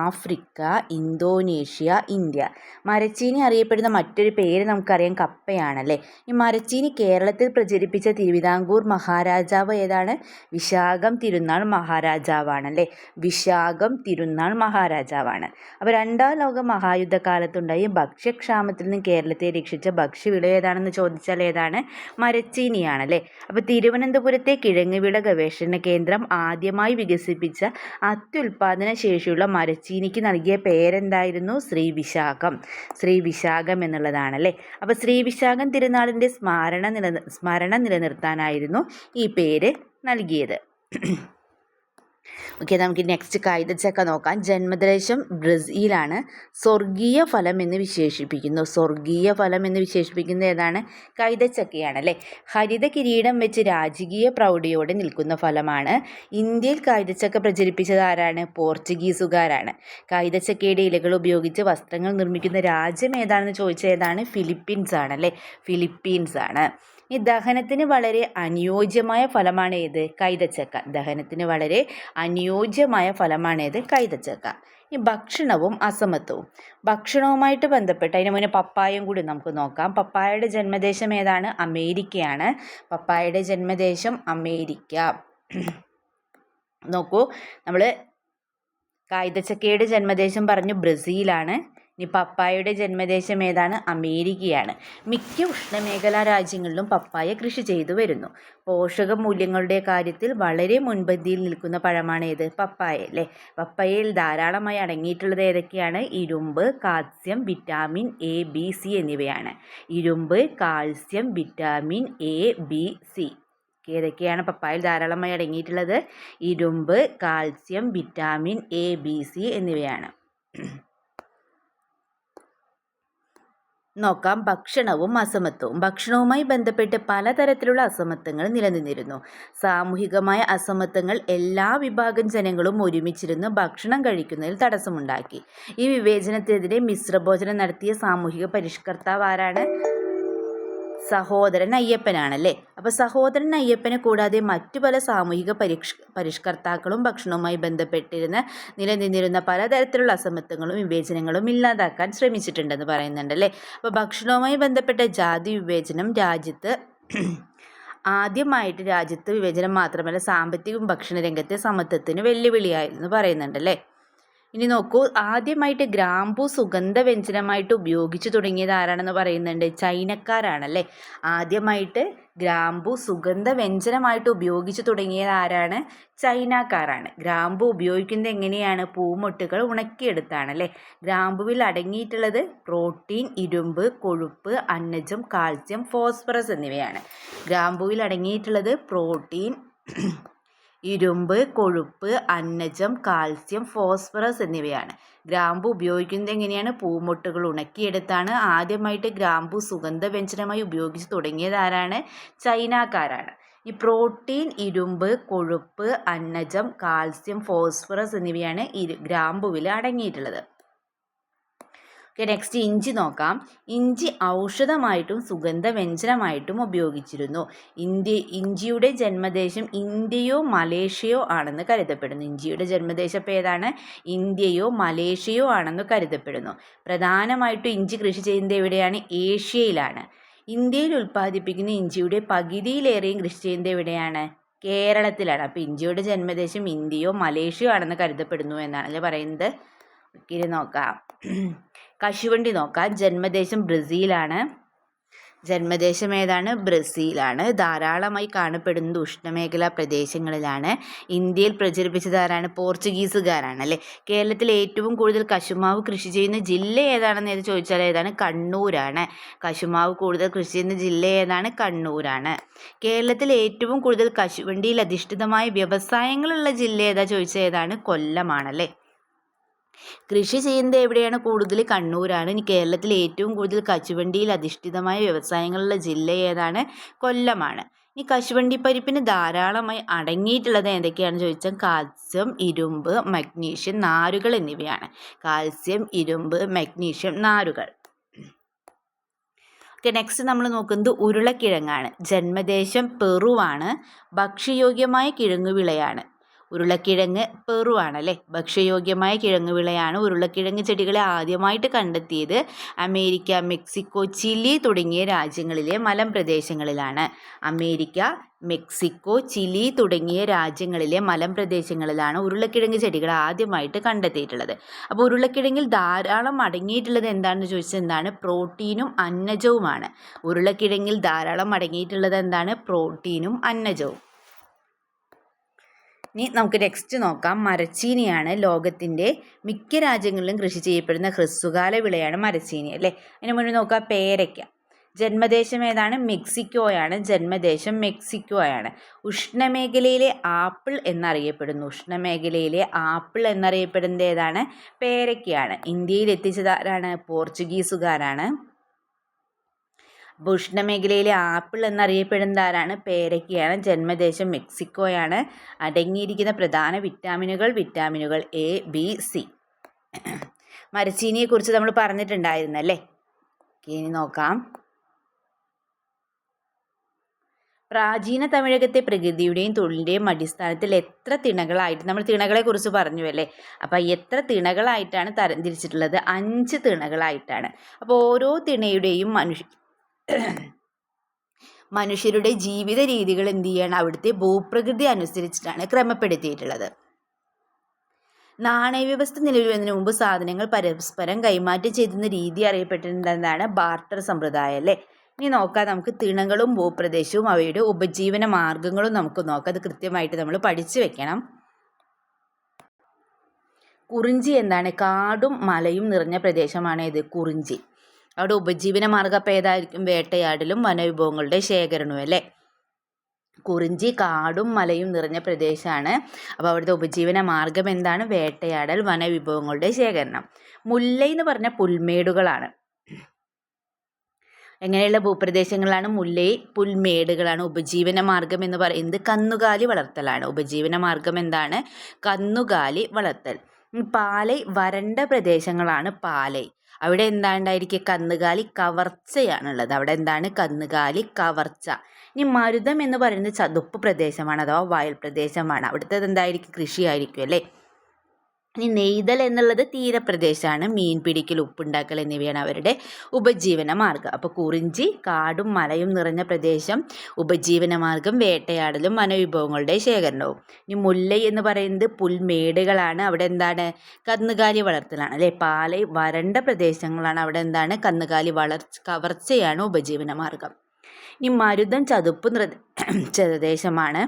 ആഫ്രിക്ക, ഇന്തോനേഷ്യ, ഇന്ത്യ. മരച്ചീനി അറിയപ്പെടുന്ന മറ്റൊരു പേര് നമുക്കറിയാം, കപ്പയാണല്ലേ. ഈ മരച്ചീനി കേരളത്തിൽ പ്രചരിപ്പിച്ച തിരുവിതാംകൂർ മഹാരാജാവ് ഏതാണ്? വിശാഖം തിരുനാൾ മഹാരാജാവാണല്ലേ. വിശാഖം തിരുനാൾ മഹാരാജാവാണ്. അപ്പോൾ രണ്ടാം ലോക മഹായുദ്ധകാലത്തുണ്ടായ ഭക്ഷ്യക്ഷാമത്തിൽ നിന്ന് കേരളത്തെ രക്ഷിച്ച ഭക്ഷ്യവിള ഏതാണെന്ന് ചോദിച്ചാൽ ഏതാണ്? മരച്ചീനിയാണല്ലേ. അപ്പോൾ തിരുവനന്തപുരത്തെ കിഴങ്ങുവിള ഗവേഷണ കേന്ദ്രം ആദ്യമായി വികസിപ്പിച്ച അത്യുൽപാദന ശേഷിയുള്ള മരച്ചീനിക്ക് നൽകിയ പേരെന്തായിരുന്നു? ശ്രീവിശാഖം. ശ്രീവിശാഖം എന്നുള്ളതാണല്ലേ. അപ്പോൾ ശ്രീവിശാഖം തിരുനാളിൻ്റെ സ്മരണ നിലനിർത്താനായിരുന്നു ഈ പേര് നൽകിയത്. ഓക്കെ, നമുക്ക് നെക്സ്റ്റ് കൈതച്ചക്ക നോക്കാം. ജന്മദേശം ബ്രസീലാണ്. സ്വർഗീയ ഫലം എന്ന് വിശേഷിപ്പിക്കുന്നു. സ്വർഗീയ ഫലം എന്ന് വിശേഷിപ്പിക്കുന്നത് ഏതാണ്? കൈതച്ചക്കയാണ് അല്ലേ. ഹരിത കിരീടം വെച്ച് രാജകീയ പ്രൗഢിയോടെ നിൽക്കുന്ന ഫലമാണ്. ഇന്ത്യയിൽ കൈതച്ചക്ക പ്രചരിപ്പിച്ചത് ആരാണ്? പോർച്ചുഗീസുകാരാണ്. കൈതച്ചക്കയുടെ ഇലകൾ ഉപയോഗിച്ച് വസ്ത്രങ്ങൾ നിർമ്മിക്കുന്ന രാജ്യം ഏതാണെന്ന് ചോദിച്ചാൽ ഏതാണ്? ഫിലിപ്പീൻസ് ആണല്ലേ. ഫിലിപ്പീൻസ് ആണ്. ഈ ദഹനത്തിന് വളരെ അനുയോജ്യമായ ഫലമാണ് ഏത്? കൈതച്ചക്ക. ദഹനത്തിന് വളരെ അനുയോജ്യമായ ഫലമാണ് ഏത്? കൈതച്ചക്ക. ഈ ഭക്ഷണവും അസമത്വവും. ഭക്ഷണവുമായിട്ട് ബന്ധപ്പെട്ട് അതിന് മുന്നേ പപ്പായയും കൂടി നമുക്ക് നോക്കാം. പപ്പായയുടെ ജന്മദേശം ഏതാണ്? അമേരിക്കയാണ്. പപ്പായയുടെ ജന്മദേശം അമേരിക്ക. നോക്കൂ, നമ്മൾ കൈതച്ചക്കയുടെ ജന്മദേശം പറഞ്ഞു ബ്രസീലാണ്. ഇനി പപ്പായയുടെ ജന്മദേശം ഏതാണ്? അമേരിക്കയാണ്. മിക്ക ഉഷ്ണമേഖലാ രാജ്യങ്ങളിലും പപ്പായ കൃഷി ചെയ്തു വരുന്നു. പോഷക മൂല്യങ്ങളുടെ കാര്യത്തിൽ വളരെ മുൻപന്തിയിൽ നിൽക്കുന്ന പഴമാണ് ഏത്? പപ്പായ അല്ലേ. പപ്പായയിൽ ധാരാളമായി അടങ്ങിയിട്ടുള്ളത് ഏതൊക്കെയാണ്? ഇരുമ്പ്, calcium, vitamin A, B, C എന്നിവയാണ്. ഇരുമ്പ്, calcium, vitamin A, B, C ഏതൊക്കെയാണ് പപ്പായയിൽ ധാരാളമായി അടങ്ങിയിട്ടുള്ളത്? ഇരുമ്പ്, calcium, vitamin A, B, C എന്നിവയാണ്. നോക്കാം, ഭക്ഷണവും അസമത്വവും. ഭക്ഷണവുമായി ബന്ധപ്പെട്ട് പലതരത്തിലുള്ള അസമത്വങ്ങൾ നിലനിന്നിരുന്നു. സാമൂഹികമായ അസമത്വങ്ങൾ എല്ലാ വിഭാഗം ജനങ്ങളും ഒരുമിച്ചിരുന്ന് ഭക്ഷണം കഴിക്കുന്നതിൽ തടസ്സമുണ്ടാക്കി. ഈ വിവേചനത്തിനെതിരെ മിശ്രഭോജനം നടത്തിയ സാമൂഹിക പരിഷ്കർത്താവ് ആരാണ്? സഹോദരൻ അയ്യപ്പനാണല്ലേ. അപ്പോൾ സഹോദരൻ അയ്യപ്പനെ കൂടാതെ മറ്റു പല സാമൂഹിക പരിഷ്കർത്താക്കളും ഭക്ഷണവുമായി നിലനിന്നിരുന്ന പലതരത്തിലുള്ള അസമത്വങ്ങളും വിവേചനങ്ങളും ഇല്ലാതാക്കാൻ ശ്രമിച്ചിട്ടുണ്ടെന്ന് പറയുന്നുണ്ടല്ലേ. അപ്പോൾ ഭക്ഷണവുമായി ബന്ധപ്പെട്ട ജാതി വിവേചനം രാജ്യത്ത് വിവേചനം മാത്രമല്ല സാമ്പത്തികവും ഭക്ഷണ രംഗത്തെ സമത്വത്തിന് വെല്ലുവിളിയായിരുന്നു പറയുന്നുണ്ടല്ലേ. ഇനി നോക്കൂ, ആദ്യമായിട്ട് ഗ്രാമ്പൂ സുഗന്ധവ്യഞ്ജനമായിട്ട് ഉപയോഗിച്ചു തുടങ്ങിയത് ആരാണെന്ന് പറയുന്നുണ്ട്, ചൈനക്കാരാണല്ലേ. ആദ്യമായിട്ട് ഗ്രാമ്പൂ സുഗന്ധവ്യഞ്ജനമായിട്ട് ഉപയോഗിച്ചു തുടങ്ങിയത് ആരാണ്? ചൈനക്കാരാണ്. ഗ്രാമ്പൂ ഉപയോഗിക്കുന്നത് എങ്ങനെയാണ്? പൂമൊട്ടുകൾ ഉണക്കിയെടുത്താണ് അല്ലേ. ഗ്രാമ്പുവിൽ അടങ്ങിയിട്ടുള്ളത് പ്രോട്ടീൻ, ഇരുമ്പ്, കൊഴുപ്പ്, അന്നജം, കാൽസ്യം, ഫോസ്ഫറസ് എന്നിവയാണ്. ഗ്രാമ്പുവിൽ അടങ്ങിയിട്ടുള്ളത് പ്രോട്ടീൻ, ഇരുമ്പ്, കൊഴുപ്പ്, അന്നജം, കാൽസ്യം, ഫോസ്ഫറസ് എന്നിവയാണ്. ഗ്രാമ്പു ഉപയോഗിക്കുന്നത് എങ്ങനെയാണ്? പൂമൊട്ടുകൾ ഉണക്കിയെടുത്താണ്. ആദ്യമായിട്ട് ഗ്രാമ്പു സുഗന്ധവ്യഞ്ജനമായി ഉപയോഗിച്ച് തുടങ്ങിയത് ആരാണ്? ചൈനക്കാരാണ്. ഈ പ്രോട്ടീൻ, ഇരുമ്പ്, കൊഴുപ്പ്, അന്നജം, കാൽസ്യം, ഫോസ്ഫറസ് എന്നിവയാണ് ഗ്രാമ്പുവിൽ അടങ്ങിയിട്ടുള്ളത്. ഓക്കെ, നെക്സ്റ്റ് ഇഞ്ചി നോക്കാം. ഇഞ്ചി ഔഷധമായിട്ടും സുഗന്ധവ്യഞ്ജനമായിട്ടും ഉപയോഗിച്ചിരുന്നു. ഇഞ്ചിയുടെ ജന്മദേശം ഇന്ത്യയോ മലേഷ്യയോ ആണെന്ന് കരുതപ്പെടുന്നു. ഇഞ്ചിയുടെ ജന്മദേശം ഇപ്പോൾ ഏതാണ്? ഇന്ത്യയോ മലേഷ്യയോ ആണെന്ന് കരുതപ്പെടുന്നു. പ്രധാനമായിട്ടും ഇഞ്ചി കൃഷി ചെയ്യുന്നത് എവിടെയാണ്? ഏഷ്യയിലാണ്. ഇന്ത്യയിൽ ഉൽപ്പാദിപ്പിക്കുന്ന ഇഞ്ചിയുടെ പകുതിയിലേറെയും കൃഷി ചെയ്യുന്നത് എവിടെയാണ്? കേരളത്തിലാണ്. അപ്പോൾ ഇഞ്ചിയുടെ ജന്മദേശം ഇന്ത്യയോ മലേഷ്യയോ ആണെന്ന് കരുതപ്പെടുന്നു എന്നാണല്ലേ പറയുന്നത്. ഇനി നോക്കാം, കശുവണ്ടി നോക്കാം. ജന്മദേശം ബ്രസീലാണ്. ജന്മദേശം ഏതാണ്? ബ്രസീലാണ്. ധാരാളമായി കാണപ്പെടുന്നത് ഉഷ്ണമേഖലാ പ്രദേശങ്ങളിലാണ്. ഇന്ത്യയിൽ പ്രചരിപ്പിച്ചത് ആരാണ്? പോർച്ചുഗീസുകാരാണ് അല്ലേ. കേരളത്തിൽ ഏറ്റവും കൂടുതൽ കശുമാവ് കൃഷി ചെയ്യുന്ന ജില്ല ഏതാണെന്ന് ചോദിച്ചാൽ ഏതാണ്? കണ്ണൂരാണ്. കശുമാവ് കൂടുതൽ കൃഷി ചെയ്യുന്ന ജില്ല ഏതാണ്? കണ്ണൂരാണ്. കേരളത്തിൽ ഏറ്റവും കൂടുതൽ കശുവണ്ടിയിൽ അധിഷ്ഠിതമായ വ്യവസായങ്ങളുള്ള ജില്ല ഏതാ ചോദിച്ചാൽ ഏതാണ്? കൊല്ലമാണല്ലേ. കൃഷി ചെയ്യുന്നത് എവിടെയാണ്? കൂടുതൽ കണ്ണൂരാണ്. ഇനി കേരളത്തിൽ ഏറ്റവും കൂടുതൽ കശുവണ്ടിയിൽ അധിഷ്ഠിതമായ വ്യവസായങ്ങളുള്ള ജില്ല ഏതാണ്? കൊല്ലമാണ്. ഈ കശുവണ്ടി പരിപ്പിന് ധാരാളമായി അടങ്ങിയിട്ടുള്ളത് എന്തൊക്കെയാണെന്ന് ചോദിച്ചാൽ കാൽസ്യം, ഇരുമ്പ്, മഗ്നീഷ്യം, നാരുകൾ എന്നിവയാണ്. കാൽസ്യം, ഇരുമ്പ്, മഗ്നീഷ്യം, നാരുകൾ. ഓക്കെ, നെക്സ്റ്റ് നമ്മൾ നോക്കുന്നത് ഉരുളക്കിഴങ്ങാണ്. ജന്മദേശം പെറുവാണ്. ഭക്ഷ്യയോഗ്യമായ കിഴങ്ങുവിളയാണ്. ഉരുളക്കിഴങ്ങ് പെറുവാണല്ലേ. ഭക്ഷ്യയോഗ്യമായ കിഴങ്ങുവിളയാണ്. ഉരുളക്കിഴങ്ങ് ചെടികളെ ആദ്യമായിട്ട് കണ്ടെത്തിയത് അമേരിക്ക, മെക്സിക്കോ, ചിലി തുടങ്ങിയ രാജ്യങ്ങളിലെ മലമ്പ്രദേശങ്ങളിലാണ്. അമേരിക്ക, മെക്സിക്കോ, ചിലി തുടങ്ങിയ രാജ്യങ്ങളിലെ മലമ്പ്രദേശങ്ങളിലാണ് ഉരുളക്കിഴങ്ങ് ചെടികൾ ആദ്യമായിട്ട് കണ്ടെത്തിയിട്ടുള്ളത്. അപ്പോൾ ഉരുളക്കിഴങ്ങിൽ ധാരാളം അടങ്ങിയിട്ടുള്ളത് എന്താണെന്ന് ചോദിച്ചാൽ എന്താണ്? പ്രോട്ടീനും അന്നജവുമാണ്. ഉരുളക്കിഴങ്ങിൽ ധാരാളം അടങ്ങിയിട്ടുള്ളത് എന്താണ്? പ്രോട്ടീനും അന്നജവും. ഇനി നമുക്ക് നെക്സ്റ്റ് നോക്കാം, മരച്ചീനിയാണ്. ലോകത്തിൻ്റെ മിക്ക രാജ്യങ്ങളിലും കൃഷി ചെയ്യപ്പെടുന്ന ഹ്രസ്വകാല വിളയാണ് മരച്ചീനി അല്ലേ. അതിന് മുന്നേ നോക്കാം, പേരയ്ക്ക. ജന്മദേശം ഏതാണ്? മെക്സിക്കോയാണ്. ജന്മദേശം മെക്സിക്കോയാണ്. ഉഷ്ണമേഖലയിലെ ആപ്പിൾ എന്നറിയപ്പെടുന്നു. ഉഷ്ണമേഖലയിലെ ആപ്പിൾ എന്നറിയപ്പെടുന്നത് ഏതാണ്? പേരയ്ക്കയാണ്. ഇന്ത്യയിൽ എത്തിച്ചത് ആരാണ്? പോർച്ചുഗീസുകാരാണ്. ഉഷ്ണമേഖലയിലെ ആപ്പിൾ എന്നറിയപ്പെടുന്നത് ആരാണ്? പേരയ്ക്കയാണ്. ജന്മദേശം മെക്സിക്കോയാണ്. അടങ്ങിയിരിക്കുന്ന പ്രധാന വിറ്റാമിനുകൾ എ, ബി, സി. മരച്ചീനിയെക്കുറിച്ച് നമ്മൾ പറഞ്ഞിട്ടുണ്ടായിരുന്നല്ലേ. ഇനി നോക്കാം, പ്രാചീന തമിഴകത്തെ പ്രകൃതിയുടെയും തൊഴിലിൻ്റെയും അടിസ്ഥാനത്തിൽ എത്ര തിണകളായിട്ട്, നമ്മൾ തിണകളെക്കുറിച്ച് പറഞ്ഞു അല്ലേ. അപ്പോൾ എത്ര തിണകളായിട്ടാണ് തരംതിരിച്ചിട്ടുള്ളത്? 5 തിണകളായിട്ടാണ്. അപ്പോൾ ഓരോ തിണയുടെയും മനുഷ്യരുടെ ജീവിത രീതികൾ എന്ത് ചെയ്യണം? അവിടുത്തെ ഭൂപ്രകൃതി അനുസരിച്ചിട്ടാണ് ക്രമപ്പെടുത്തിയിട്ടുള്ളത്. നാണയവ്യവസ്ഥ നിലവിൽ വരുന്നതിന് മുമ്പ് സാധനങ്ങൾ പരസ്പരം കൈമാറ്റം ചെയ്യുന്ന രീതി അറിയപ്പെട്ടിരുന്നതാണ് ബാർട്ടർ സമ്പ്രദായം അല്ലേ. ഇനി നോക്കാം, നമുക്ക് തിണകളും ഭൂപ്രദേശവും അവയുടെ ഉപജീവന മാർഗങ്ങളും നമുക്ക് നോക്കാം. അത് കൃത്യമായിട്ട് നമ്മൾ പഠിച്ചു വെക്കണം. കുറിഞ്ചി എന്താണ്? കാടും മലയും നിറഞ്ഞ പ്രദേശമാണ് ഇത് കുറിഞ്ചി. അവിടെ ഉപജീവന മാർഗം അപ്പോൾ ഏതായിരിക്കും? വേട്ടയാടലും വനവിഭവങ്ങളുടെ ശേഖരണവും അല്ലേ. കുറിഞ്ചി കാടും മലയും നിറഞ്ഞ പ്രദേശമാണ്. അപ്പോൾ അവിടുത്തെ ഉപജീവന മാർഗം എന്താണ്? വേട്ടയാടൽ, വനവിഭവങ്ങളുടെ ശേഖരണം. മുല്ലൈ എന്ന് പറഞ്ഞ പുൽമേടുകളാണ്. എങ്ങനെയുള്ള ഭൂപ്രദേശങ്ങളാണ്? മുല്ലൈ പുൽമേടുകളാണ്. ഉപജീവന മാർഗം എന്ന് പറയുന്നത് കന്നുകാലി വളർത്തലാണ്. ഉപജീവന മാർഗം എന്താണ്? കന്നുകാലി വളർത്തൽ. പാലൈ വരണ്ട പ്രദേശങ്ങളാണ്. പാലൈ അവിടെ എന്താണ്ടായിരിക്കുക? കന്നുകാലി കവർച്ചയാണുള്ളത്. അവിടെ എന്താണ്? കന്നുകാലി കവർച്ച. ഇനി മരുതം എന്ന് പറയുന്നത് ചതുപ്പ് പ്രദേശമാണ്, അഥവാ വയൽ പ്രദേശമാണ്. അവിടുത്തെ എന്തായിരിക്കും? കൃഷിയായിരിക്കും അല്ലേ. ഇനി നെയ്തൽ എന്നുള്ളത് തീരപ്രദേശമാണ്. മീൻ പിടിക്കൽ, ഉപ്പുണ്ടാക്കൽ എന്നിവയാണ് അവരുടെ ഉപജീവന മാർഗം. അപ്പോൾ കുറിഞ്ചി കാടും മലയും നിറഞ്ഞ പ്രദേശം, ഉപജീവന മാർഗം വേട്ടയാടലും വനവിഭവങ്ങളുടെ ശേഖരണവും. ഇനി മുല്ലൈ എന്ന് പറയുന്നത് പുൽമേടുകളാണ്. അവിടെ എന്താണ്? കന്നുകാലി വളർത്തലാണ് അല്ലേ. പാലൈ വരണ്ട പ്രദേശങ്ങളാണ്. അവിടെ എന്താണ്? കന്നുകാലി കവർച്ചയാണ് ഉപജീവന മാർഗം. ഇനി മരുതം ചതുപ്പ് പ്രദേശമാണ്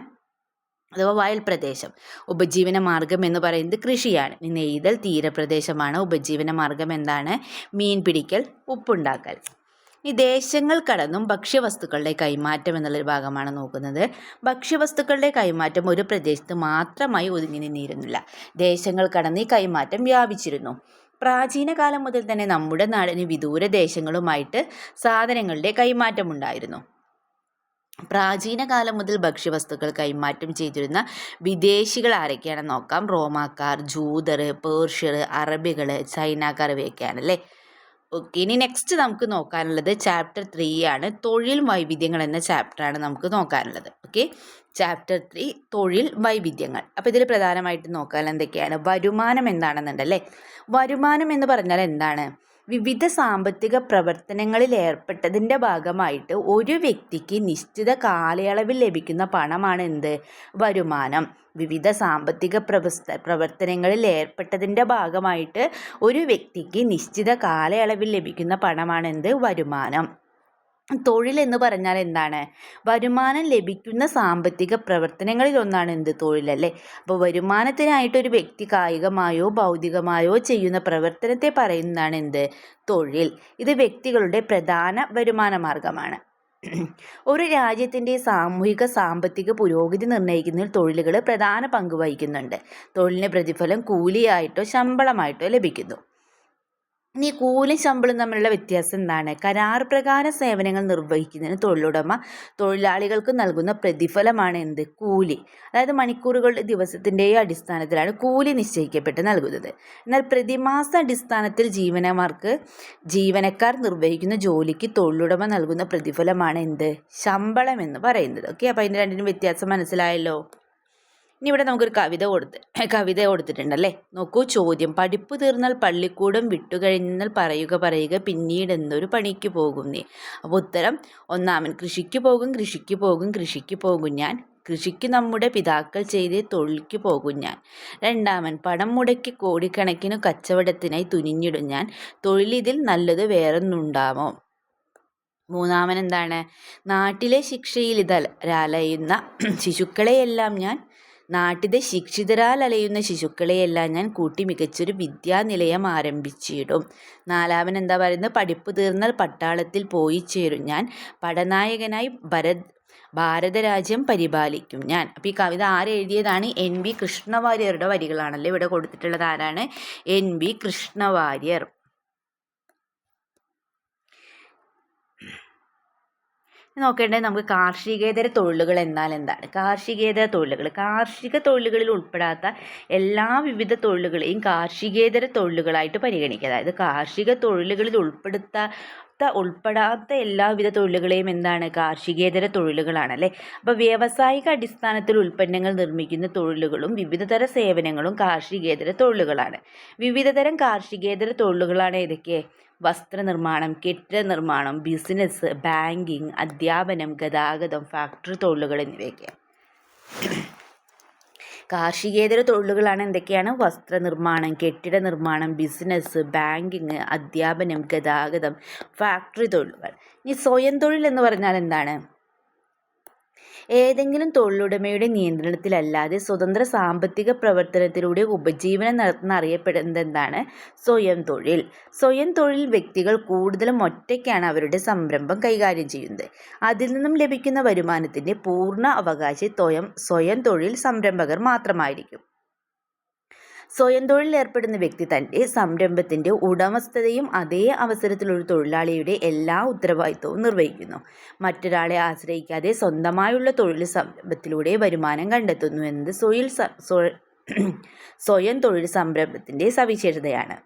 അഥവാ വയൽ പ്രദേശം. ഉപജീവന മാർഗം എന്ന് പറയുന്നത് കൃഷിയാണ്. നെയ്തൽ തീരപ്രദേശമാണ്. ഉപജീവന മാർഗം എന്താണ്? മീൻ പിടിക്കൽ, ഉപ്പുണ്ടാക്കൽ. ഈ ദേശങ്ങൾ കടന്നും ഭക്ഷ്യവസ്തുക്കളുടെ കൈമാറ്റം എന്നുള്ളൊരു ഭാഗമാണ് നോക്കുന്നത്. ഭക്ഷ്യവസ്തുക്കളുടെ കൈമാറ്റം ഒരു പ്രദേശത്ത് മാത്രമായി ഒതുങ്ങി നിന്നിരുന്നില്ല. ദേശങ്ങൾ കടന്ന് ഈ കൈമാറ്റം വ്യാപിച്ചിരുന്നു. പ്രാചീന കാലം മുതൽ തന്നെ നമ്മുടെ നാടിന് വിദൂര ദേശങ്ങളുമായിട്ട് സാധനങ്ങളുടെ കൈമാറ്റം ഉണ്ടായിരുന്നു. പ്രാചീന കാലം മുതൽ ഭക്ഷ്യവസ്തുക്കൾ കൈമാറ്റം ചെയ്തിരുന്ന വിദേശികൾ ആരൊക്കെയാണെന്ന് നോക്കാം. റോമാക്കാർ, ജൂതർ, പേർഷ്യർ, അറബികൾ, ചൈനക്കാർ ഇവയൊക്കെയാണ് അല്ലേ. ഓക്കെ, ഇനി നെക്സ്റ്റ് നമുക്ക് നോക്കാനുള്ളത് ചാപ്റ്റർ 3 ആണ്. തൊഴിൽ വൈവിധ്യങ്ങൾ എന്ന ചാപ്റ്ററാണ് നമുക്ക് നോക്കാനുള്ളത്. ഓക്കെ, ചാപ്റ്റർ 3 തൊഴിൽ വൈവിധ്യങ്ങൾ. അപ്പോൾ ഇതിൽ പ്രധാനമായിട്ട് നോക്കാൻ എന്തൊക്കെയാണ്? വരുമാനം എന്താണെന്നുണ്ടല്ലേ. വരുമാനം എന്ന് പറഞ്ഞാൽ എന്താണ്? വിവിധ സാമ്പത്തിക പ്രവർത്തനങ്ങളിൽ ഏർപ്പെട്ടതിൻ്റെ ഭാഗമായിട്ട് ഒരു വ്യക്തിക്ക് നിശ്ചിത കാലയളവിൽ ലഭിക്കുന്ന പണമാണ് എന്ത്? വരുമാനം. വിവിധ സാമ്പത്തിക പ്രവർത്തനങ്ങളിൽ ഏർപ്പെട്ടതിൻ്റെ ഭാഗമായിട്ട് ഒരു വ്യക്തിക്ക് നിശ്ചിത കാലയളവിൽ ലഭിക്കുന്ന പണമാണ് എന്ത്? വരുമാനം. തൊഴിൽ എന്ന് പറഞ്ഞാൽ എന്താണ്? വരുമാനം ലഭിക്കുന്ന സാമ്പത്തിക പ്രവർത്തനങ്ങളിൽ ഒന്നാണ് എന്ത്? തൊഴിലല്ലേ. അപ്പോൾ വരുമാനത്തിനായിട്ട് ഒരു വ്യക്തി കായികമായോ ഭൗതികമായോ ചെയ്യുന്ന പ്രവർത്തനത്തെ പറയുന്നതാണ് എന്ത്? തൊഴിൽ. ഇത് വ്യക്തികളുടെ പ്രധാന വരുമാന മാർഗമാണ്. ഒരു രാജ്യത്തിൻ്റെ സാമൂഹിക സാമ്പത്തിക പുരോഗതി നിർണ്ണയിക്കുന്നതിൽ തൊഴിലുകൾ പ്രധാന പങ്ക് വഹിക്കുന്നുണ്ട്. തൊഴിലിന് പ്രതിഫലം കൂലിയായിട്ടോ ശമ്പളമായിട്ടോ ലഭിക്കുന്നു. ഇനി കൂലി ശമ്പളം തമ്മിലുള്ള വ്യത്യാസം എന്താണ്? കരാർ പ്രകാരം സേവനങ്ങൾ നിർവഹിക്കുന്നതിന് തൊഴിലുടമ തൊഴിലാളികൾക്ക് നൽകുന്ന പ്രതിഫലമാണ് എന്ത്? കൂലി. അതായത് മണിക്കൂറുകളുടെ ദിവസത്തിൻ്റെയും അടിസ്ഥാനത്തിലാണ് കൂലി നിശ്ചയിക്കപ്പെട്ട് നൽകുന്നത്. എന്നാൽ പ്രതിമാസ അടിസ്ഥാനത്തിൽ ജീവനക്കാർ നിർവഹിക്കുന്ന ജോലിക്ക് തൊഴിലുടമ നൽകുന്ന പ്രതിഫലമാണ് എന്ത്? ശമ്പളം എന്ന് പറയുന്നത്. ഓക്കെ, അപ്പോൾ അതിൻ്റെ രണ്ടിനും വ്യത്യാസം മനസ്സിലായല്ലോ. ഇനി ഇവിടെ നമുക്കൊരു കവിത കൊടുത്തിട്ടുണ്ടല്ലേ. നോക്കൂ, ചോദ്യം: പഠിപ്പ് തീർന്നാൽ പള്ളിക്കൂടം വിട്ടുകഴിഞ്ഞാൽ പറയുക പിന്നീട് എന്തൊരു പണിക്ക് പോകും നീ. അപ്പോൾ ഉത്തരം: ഒന്നാമൻ കൃഷിക്ക് പോകും ഞാൻ, കൃഷിക്ക് നമ്മുടെ പിതാക്കൾ ചെയ്തേ തൊഴിൽക്ക് പോകും ഞാൻ. രണ്ടാമൻ പണം മുടക്കി കോടിക്കണക്കിന് കച്ചവടത്തിനായി തുനിഞ്ഞിടും ഞാൻ, തൊഴിലിതിൽ നല്ലത് വേറൊന്നുണ്ടാമോ. മൂന്നാമൻ എന്താണ്? നാട്ടിലെ ശിക്ഷയിൽ അലയുന്ന ശിശുക്കളെയെല്ലാം ഞാൻ കൂട്ടി മികച്ചൊരു വിദ്യാനിലയം ആരംഭിച്ചിടും. നാലാമൻ എന്താ പറയുന്നത്? പഠിപ്പ് തീർന്നാൽ പട്ടാളത്തിൽ പോയി ചേരും ഞാൻ, പടനായകനായി ഭാരതരാജ്യം പരിപാലിക്കും ഞാൻ. അപ്പോൾ ഈ കവിത ആരെഴുതിയതാണ്? NV കൃഷ്ണവാര്യരുടെ വരികളാണല്ലോ ഇവിടെ കൊടുത്തിട്ടുള്ളത്. ആരാണ്? NV കൃഷ്ണവാര്യർ. നോക്കേണ്ടത് നമുക്ക് കാർഷികേതര തൊഴിലുകൾ എന്നാൽ എന്താണ്? കാർഷിക തൊഴിലുകളിൽ ഉൾപ്പെടാത്ത എല്ലാ വിവിധ തൊഴിലുകളെയും കാർഷികേതര തൊഴിലുകളായിട്ട് പരിഗണിക്കുക. അതായത് കാർഷിക തൊഴിലുകളിൽ ഉൾപ്പെടാത്ത എല്ലാവിധ തൊഴിലുകളെയും എന്താണ്? കാർഷികേതര തൊഴിലുകളാണല്ലേ. അപ്പോൾ വ്യാവസായിക അടിസ്ഥാനത്തിൽ ഉൽപ്പന്നങ്ങൾ നിർമ്മിക്കുന്ന തൊഴിലുകളും വിവിധതര സേവനങ്ങളും കാർഷികേതര തൊഴിലുകളാണ്. വിവിധതരം കാർഷികേതര തൊഴിലുകളാണ് ഏതൊക്കെ? വസ്ത്രനിർമ്മാണം, കെട്ടിട നിർമ്മാണം, ബിസിനസ്, ബാങ്കിങ്, അധ്യാപനം, ഗതാഗതം, ഫാക്ടറി തൊഴിലുകൾ എന്നിവയൊക്കെ. കാർഷികേതര തൊഴിലുകളാണ് എന്തൊക്കെയാണ്? വസ്ത്രനിർമ്മാണം, കെട്ടിട നിർമ്മാണം, ബിസിനസ്, ബാങ്കിങ്, അധ്യാപനം, ഗതാഗതം, ഫാക്ടറി തൊഴിലുകൾ. ഇനി സ്വയം തൊഴിൽ എന്ന് പറഞ്ഞാൽ എന്താണ്? ഏതെങ്കിലും തൊഴിലുടമയുടെ നിയന്ത്രണത്തിലല്ലാതെ സ്വതന്ത്ര സാമ്പത്തിക പ്രവർത്തനത്തിലൂടെ ഉപജീവനം നടത്തുന്ന അറിയപ്പെടുന്നത് എന്താണ്? സ്വയം തൊഴിൽ. സ്വയം തൊഴിൽ വ്യക്തികൾ കൂടുതലും ഒറ്റയ്ക്കാണ് അവരുടെ സംരംഭം കൈകാര്യം ചെയ്യുന്നത്. അതിൽ നിന്നും ലഭിക്കുന്ന വരുമാനത്തിൻ്റെ പൂർണ്ണ അവകാശി സ്വയം തൊഴിൽ സംരംഭകർ മാത്രമായിരിക്കും. സ്വയം തൊഴിലിൽ ഏർപ്പെടുന്ന വ്യക്തി തൻ്റെ സംരംഭത്തിൻ്റെ ഉടമസ്ഥതയും അതേ അവസരത്തിൽ ഒരു തൊഴിലാളിയുടെ എല്ലാ ഉത്തരവാദിത്വവും നിർവഹിക്കുന്നു. മറ്റൊരാളെ ആശ്രയിക്കാതെ സ്വന്തമായുള്ള തൊഴിൽ സംരംഭത്തിലൂടെ വരുമാനം കണ്ടെത്തുന്നു എന്നത് സ്വയം തൊഴിൽ സംരംഭത്തിൻ്റെ സവിശേഷതയാണ്.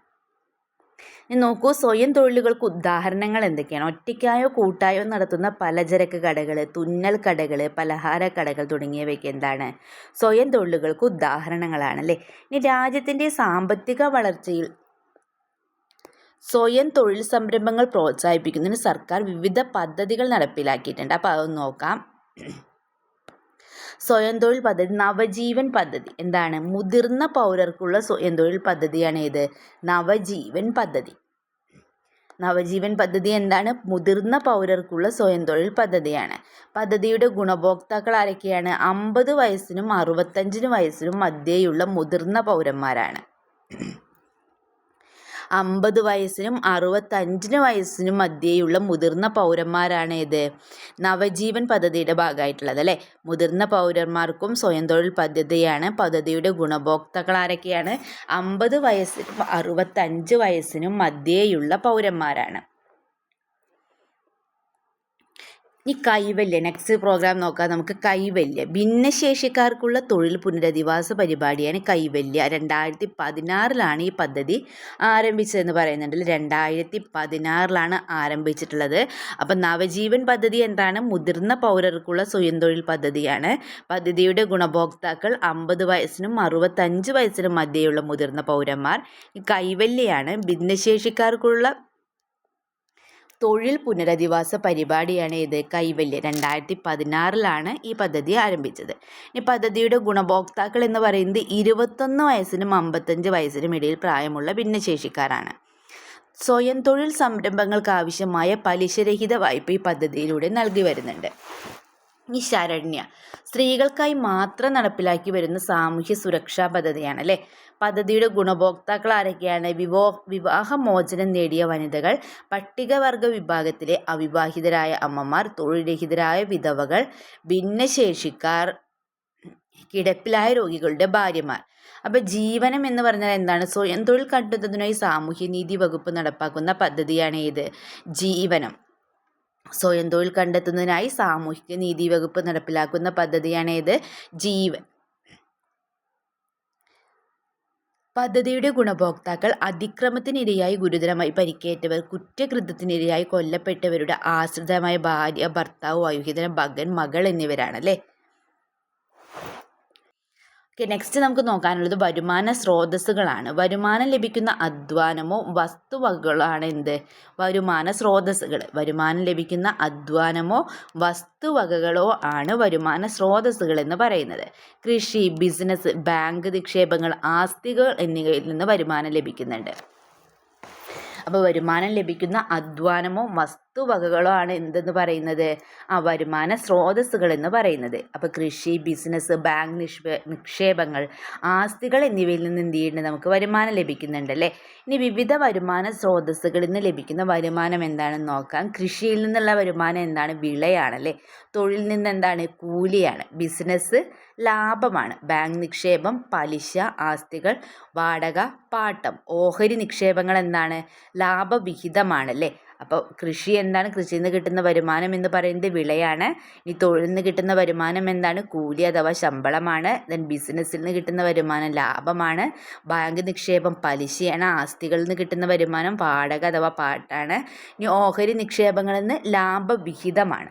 ഇനി നോക്കൂ, സ്വയം തൊഴിലുകൾക്ക് ഉദാഹരണങ്ങൾ എന്തൊക്കെയാണ്? ഒറ്റയ്ക്കായോ കൂട്ടായോ നടത്തുന്ന പലചരക്ക് കടകൾ, തുന്നൽ കടകൾ, പലഹാര കടകൾ തുടങ്ങിയവയ്ക്ക് എന്താണ്? സ്വയം തൊഴിലുകൾക്ക് ഉദാഹരണങ്ങളാണ് അല്ലേ. ഇനി രാജ്യത്തിൻ്റെ സാമ്പത്തിക വളർച്ചയിൽ സ്വയം തൊഴിൽ സംരംഭങ്ങൾ പ്രോത്സാഹിപ്പിക്കുന്നതിന് സർക്കാർ വിവിധ പദ്ധതികൾ നടപ്പിലാക്കിയിട്ടുണ്ട്. അപ്പോൾ അതൊന്ന് നോക്കാം. സ്വയം തൊഴിൽ പദ്ധതി, നവജീവൻ പദ്ധതി എന്താണ്? മുതിർന്ന പൗരർക്കുള്ള സ്വയം തൊഴിൽ പദ്ധതിയാണ് ഇത്, നവജീവൻ പദ്ധതി. നവജീവൻ പദ്ധതി എന്താണ്? മുതിർന്ന പൗരർക്കുള്ള സ്വയം തൊഴിൽ പദ്ധതിയാണ്. പദ്ധതിയുടെ ഗുണഭോക്താക്കൾ ആരൊക്കെയാണ്? 50 വയസ്സിനും 65 വയസ്സിനും മധ്യേയുള്ള മുതിർന്ന പൗരന്മാരാണ്. 50 വയസ്സിനും 65 വയസ്സിനും മധ്യേയുള്ള മുതിർന്ന പൗരന്മാരാണ് ഇത്, നവജീവൻ പദ്ധതിയുടെ ഭാഗമായിട്ടുള്ളത് അല്ലേ. മുതിർന്ന പൗരന്മാർക്കും സ്വയം തൊഴിൽ പദ്ധതിയാണ്. പദ്ധതിയുടെ ഗുണഭോക്താക്കൾ ആരൊക്കെയാണ്? 50 വയസ്സിനും 65 വയസ്സിനും മധ്യേയുള്ള പൗരന്മാരാണ്. ഈ കൈവല്യം, നെക്സ്റ്റ് പ്രോഗ്രാം നോക്കാം നമുക്ക്. കൈവല്യ, ഭിന്നശേഷിക്കാർക്കുള്ള തൊഴിൽ പുനരധിവാസ പരിപാടിയാണ് കൈവല്യ. 2016 ഈ പദ്ധതി ആരംഭിച്ചതെന്ന് പറയുന്നുണ്ട്. 2016 ആരംഭിച്ചിട്ടുള്ളത്. അപ്പം നവജീവൻ പദ്ധതി എന്താണ്? മുതിർന്ന പൗരർക്കുള്ള സ്വയം തൊഴിൽ പദ്ധതിയാണ്. പദ്ധതിയുടെ ഗുണഭോക്താക്കൾ 50 വയസ്സിനും 65 വയസ്സിനും മധ്യേയുള്ള മുതിർന്ന പൗരന്മാർ. ഈ കൈവല്യാണ് ഭിന്നശേഷിക്കാർക്കുള്ള തൊഴിൽ പുനരധിവാസ പരിപാടിയാണ് ഇത്, കൈവല്യ. 2016 ഈ പദ്ധതി ആരംഭിച്ചത്. ഈ പദ്ധതിയുടെ ഗുണഭോക്താക്കൾ എന്ന് പറയുന്നത് 21 വയസ്സിനും 55 വയസ്സിനും ഇടയിൽ പ്രായമുള്ള ഭിന്നശേഷിക്കാരാണ്. സ്വയം തൊഴിൽ സംരംഭങ്ങൾക്ക് ആവശ്യമായ പലിശരഹിത വായ്പ ഈ പദ്ധതിയിലൂടെ നൽകി വരുന്നുണ്ട്. ഈ ശരണ്യ, സ്ത്രീകൾക്കായി മാത്രം നടപ്പിലാക്കി വരുന്ന സാമൂഹ്യ സുരക്ഷാ പദ്ധതിയാണ് അല്ലേ. പദ്ധതിയുടെ ഗുണഭോക്താക്കൾ ആരൊക്കെയാണ്? വിവാഹമോചനം നേടിയ വനിതകൾ, പട്ടികവർഗ വിഭാഗത്തിലെ അവിവാഹിതരായ അമ്മമാർ, തൊഴിൽരഹിതരായ വിധവകൾ, ഭിന്നശേഷിക്കാർ, കിടപ്പിലായ രോഗികളുടെ ഭാര്യമാർ. അപ്പോൾ ജീവനം എന്ന് പറഞ്ഞാൽ എന്താണ്? സ്വയം തൊഴിൽ കണ്ടെത്തുന്നതിനായി സാമൂഹ്യനീതി വകുപ്പ് നടപ്പാക്കുന്ന പദ്ധതിയാണ് ഇത്, ജീവനം. സ്വയം തൊഴിൽ കണ്ടെത്തുന്നതിനായി സാമൂഹിക നീതി വകുപ്പ് നടപ്പിലാക്കുന്ന പദ്ധതിയാണ് ഇത്, ജീവൻ. പദ്ധതിയുടെ ഗുണഭോക്താക്കൾ അതിക്രമത്തിനിരയായി ഗുരുതരമായി പരിക്കേറ്റവർ, കുറ്റകൃത്യത്തിനിരയായി കൊല്ലപ്പെട്ടവരുടെ ആശ്രിതമായ ഭാര്യ, ഭർത്താവ്, വയോധികൻ, മകൻ, മകൾ എന്നിവരാണ് അല്ലേ. നെക്സ്റ്റ് നമുക്ക് നോക്കാനുള്ളത് വരുമാന സ്രോതസ്സുകളാണ്. വരുമാനം ലഭിക്കുന്ന അധ്വാനമോ വസ്തുവകകളോ ആണ് എന്ത്? വരുമാന സ്രോതസ്സുകൾ. വരുമാനം ലഭിക്കുന്ന അധ്വാനമോ വസ്തുവകകളോ ആണ് വരുമാന സ്രോതസ്സുകൾ എന്ന് പറയുന്നത്. കൃഷി, ബിസിനസ്, ബാങ്ക് നിക്ഷേപങ്ങൾ, ആസ്തികൾ എന്നിവയിൽ നിന്ന് വരുമാനം ലഭിക്കുന്നുണ്ട്. അപ്പോൾ വരുമാനം ലഭിക്കുന്ന അധ്വാനമോ വസ്തുവകകളോ ആണ് എന്തെന്ന് പറയുന്നത്? വരുമാന സ്രോതസ്സുകൾ എന്ന് പറയുന്നത്. അപ്പോൾ കൃഷി, ബിസിനസ്, ബാങ്ക് നിക്ഷേപങ്ങൾ, ആസ്തികൾ എന്നിവയിൽ നിന്ന് എന്ത് ചെയ്യുന്നുണ്ട്? നമുക്ക് വരുമാനം ലഭിക്കുന്നുണ്ട് അല്ലേ. ഇനി വിവിധ വരുമാന സ്രോതസ്സുകളിൽ നിന്ന് ലഭിക്കുന്ന വരുമാനം എന്താണെന്ന് നോക്കാം. കൃഷിയിൽ നിന്നുള്ള വരുമാനം എന്താണ്? വിളയാണല്ലേ. തൊഴിൽ നിന്ന് എന്താണ്? കൂലിയാണ്. ബിസിനസ് ലാഭമാണ്. ബാങ്ക് നിക്ഷേപം പലിശ, ആസ്തികൾ വാടക, പാട്ടം. ഓഹരി നിക്ഷേപങ്ങൾ എന്താണ്? ലാഭവിഹിതമാണല്ലേ. അപ്പോൾ കൃഷി എന്താണ്? കൃഷിയിൽ നിന്ന് കിട്ടുന്ന വരുമാനം എന്ന് പറയുന്നത് വിളയാണ്. ഇനി തൊഴിൽ നിന്ന് കിട്ടുന്ന വരുമാനം എന്താണ്? കൂലി അഥവാ ശമ്പളമാണ്. ദെൻ ബിസിനസ്സിൽ നിന്ന് കിട്ടുന്ന വരുമാനം ലാഭമാണ്. ബാങ്ക് നിക്ഷേപം പലിശയാണ്. ആസ്തികളിൽ നിന്ന് കിട്ടുന്ന വരുമാനം വാടക അഥവാ പാട്ടാണ്. ഇനി ഓഹരി നിക്ഷേപങ്ങളിൽ നിന്ന് ലാഭവിഹിതമാണ്.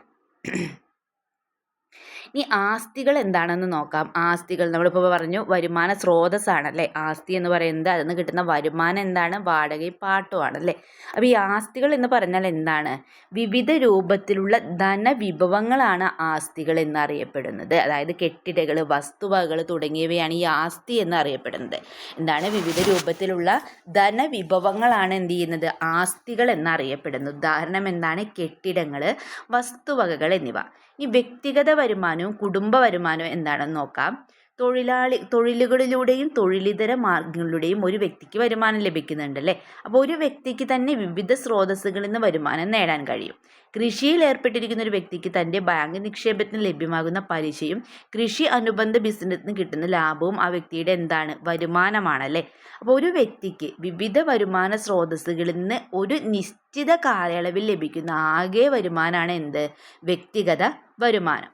ഇനി ആസ്തികൾ എന്താണെന്ന് നോക്കാം. ആസ്തികൾ നമ്മളിപ്പോൾ പറഞ്ഞു വരുമാന സ്രോതസ്സാണല്ലേ ആസ്തി എന്ന് പറയുന്നത്. അതിൽ നിന്ന് കിട്ടുന്ന വരുമാനം എന്താണ്? വാടകയും പാട്ടുമാണല്ലേ. അപ്പോൾ ഈ ആസ്തികൾ എന്ന് പറഞ്ഞാൽ എന്താണ്? വിവിധ രൂപത്തിലുള്ള ധനവിഭവങ്ങളാണ് ആസ്തികൾ എന്നറിയപ്പെടുന്നത്. അതായത് കെട്ടിടങ്ങൾ, വസ്തുവകകൾ തുടങ്ങിയവയാണ് ഈ ആസ്തി എന്നറിയപ്പെടുന്നത്. എന്താണ്? വിവിധ രൂപത്തിലുള്ള ധനവിഭവങ്ങളാണ് എന്ത് ചെയ്യുന്നത്? ആസ്തികൾ എന്നറിയപ്പെടുന്നത്. ഉദാഹരണം എന്താണ്? കെട്ടിടങ്ങൾ, വസ്തുവകകൾ എന്നിവ. ഈ വ്യക്തിഗത വരുമാനവും കുടുംബ വരുമാനവും എന്താണെന്ന് നോക്കാം. തൊഴിലുകളിലൂടെയും തൊഴിലിതര മാർഗങ്ങളിലൂടെയും ഒരു വ്യക്തിക്ക് വരുമാനം ലഭിക്കുന്നുണ്ട് അല്ലേ. അപ്പോൾ ഒരു വ്യക്തിക്ക് തന്നെ വിവിധ സ്രോതസ്സുകളിൽ നിന്ന് വരുമാനം നേടാൻ കഴിയും. കൃഷിയിൽ ഏർപ്പെട്ടിരിക്കുന്ന ഒരു വ്യക്തിക്ക് തൻ്റെ ബാങ്ക് നിക്ഷേപത്തിന് ലഭ്യമാകുന്ന പലിശയും കൃഷി അനുബന്ധ ബിസിനസ്സിന് കിട്ടുന്ന ലാഭവും ആ വ്യക്തിയുടെ എന്താണ്? വരുമാനമാണല്ലേ. അപ്പോൾ ഒരു വ്യക്തിക്ക് വിവിധ വരുമാന സ്രോതസ്സുകളിൽ നിന്ന് ഒരു നിശ്ചിത കാലയളവിൽ ലഭിക്കുന്ന ആകെ വരുമാനമാണ് എന്ത്? വ്യക്തിഗത വരുമാനം.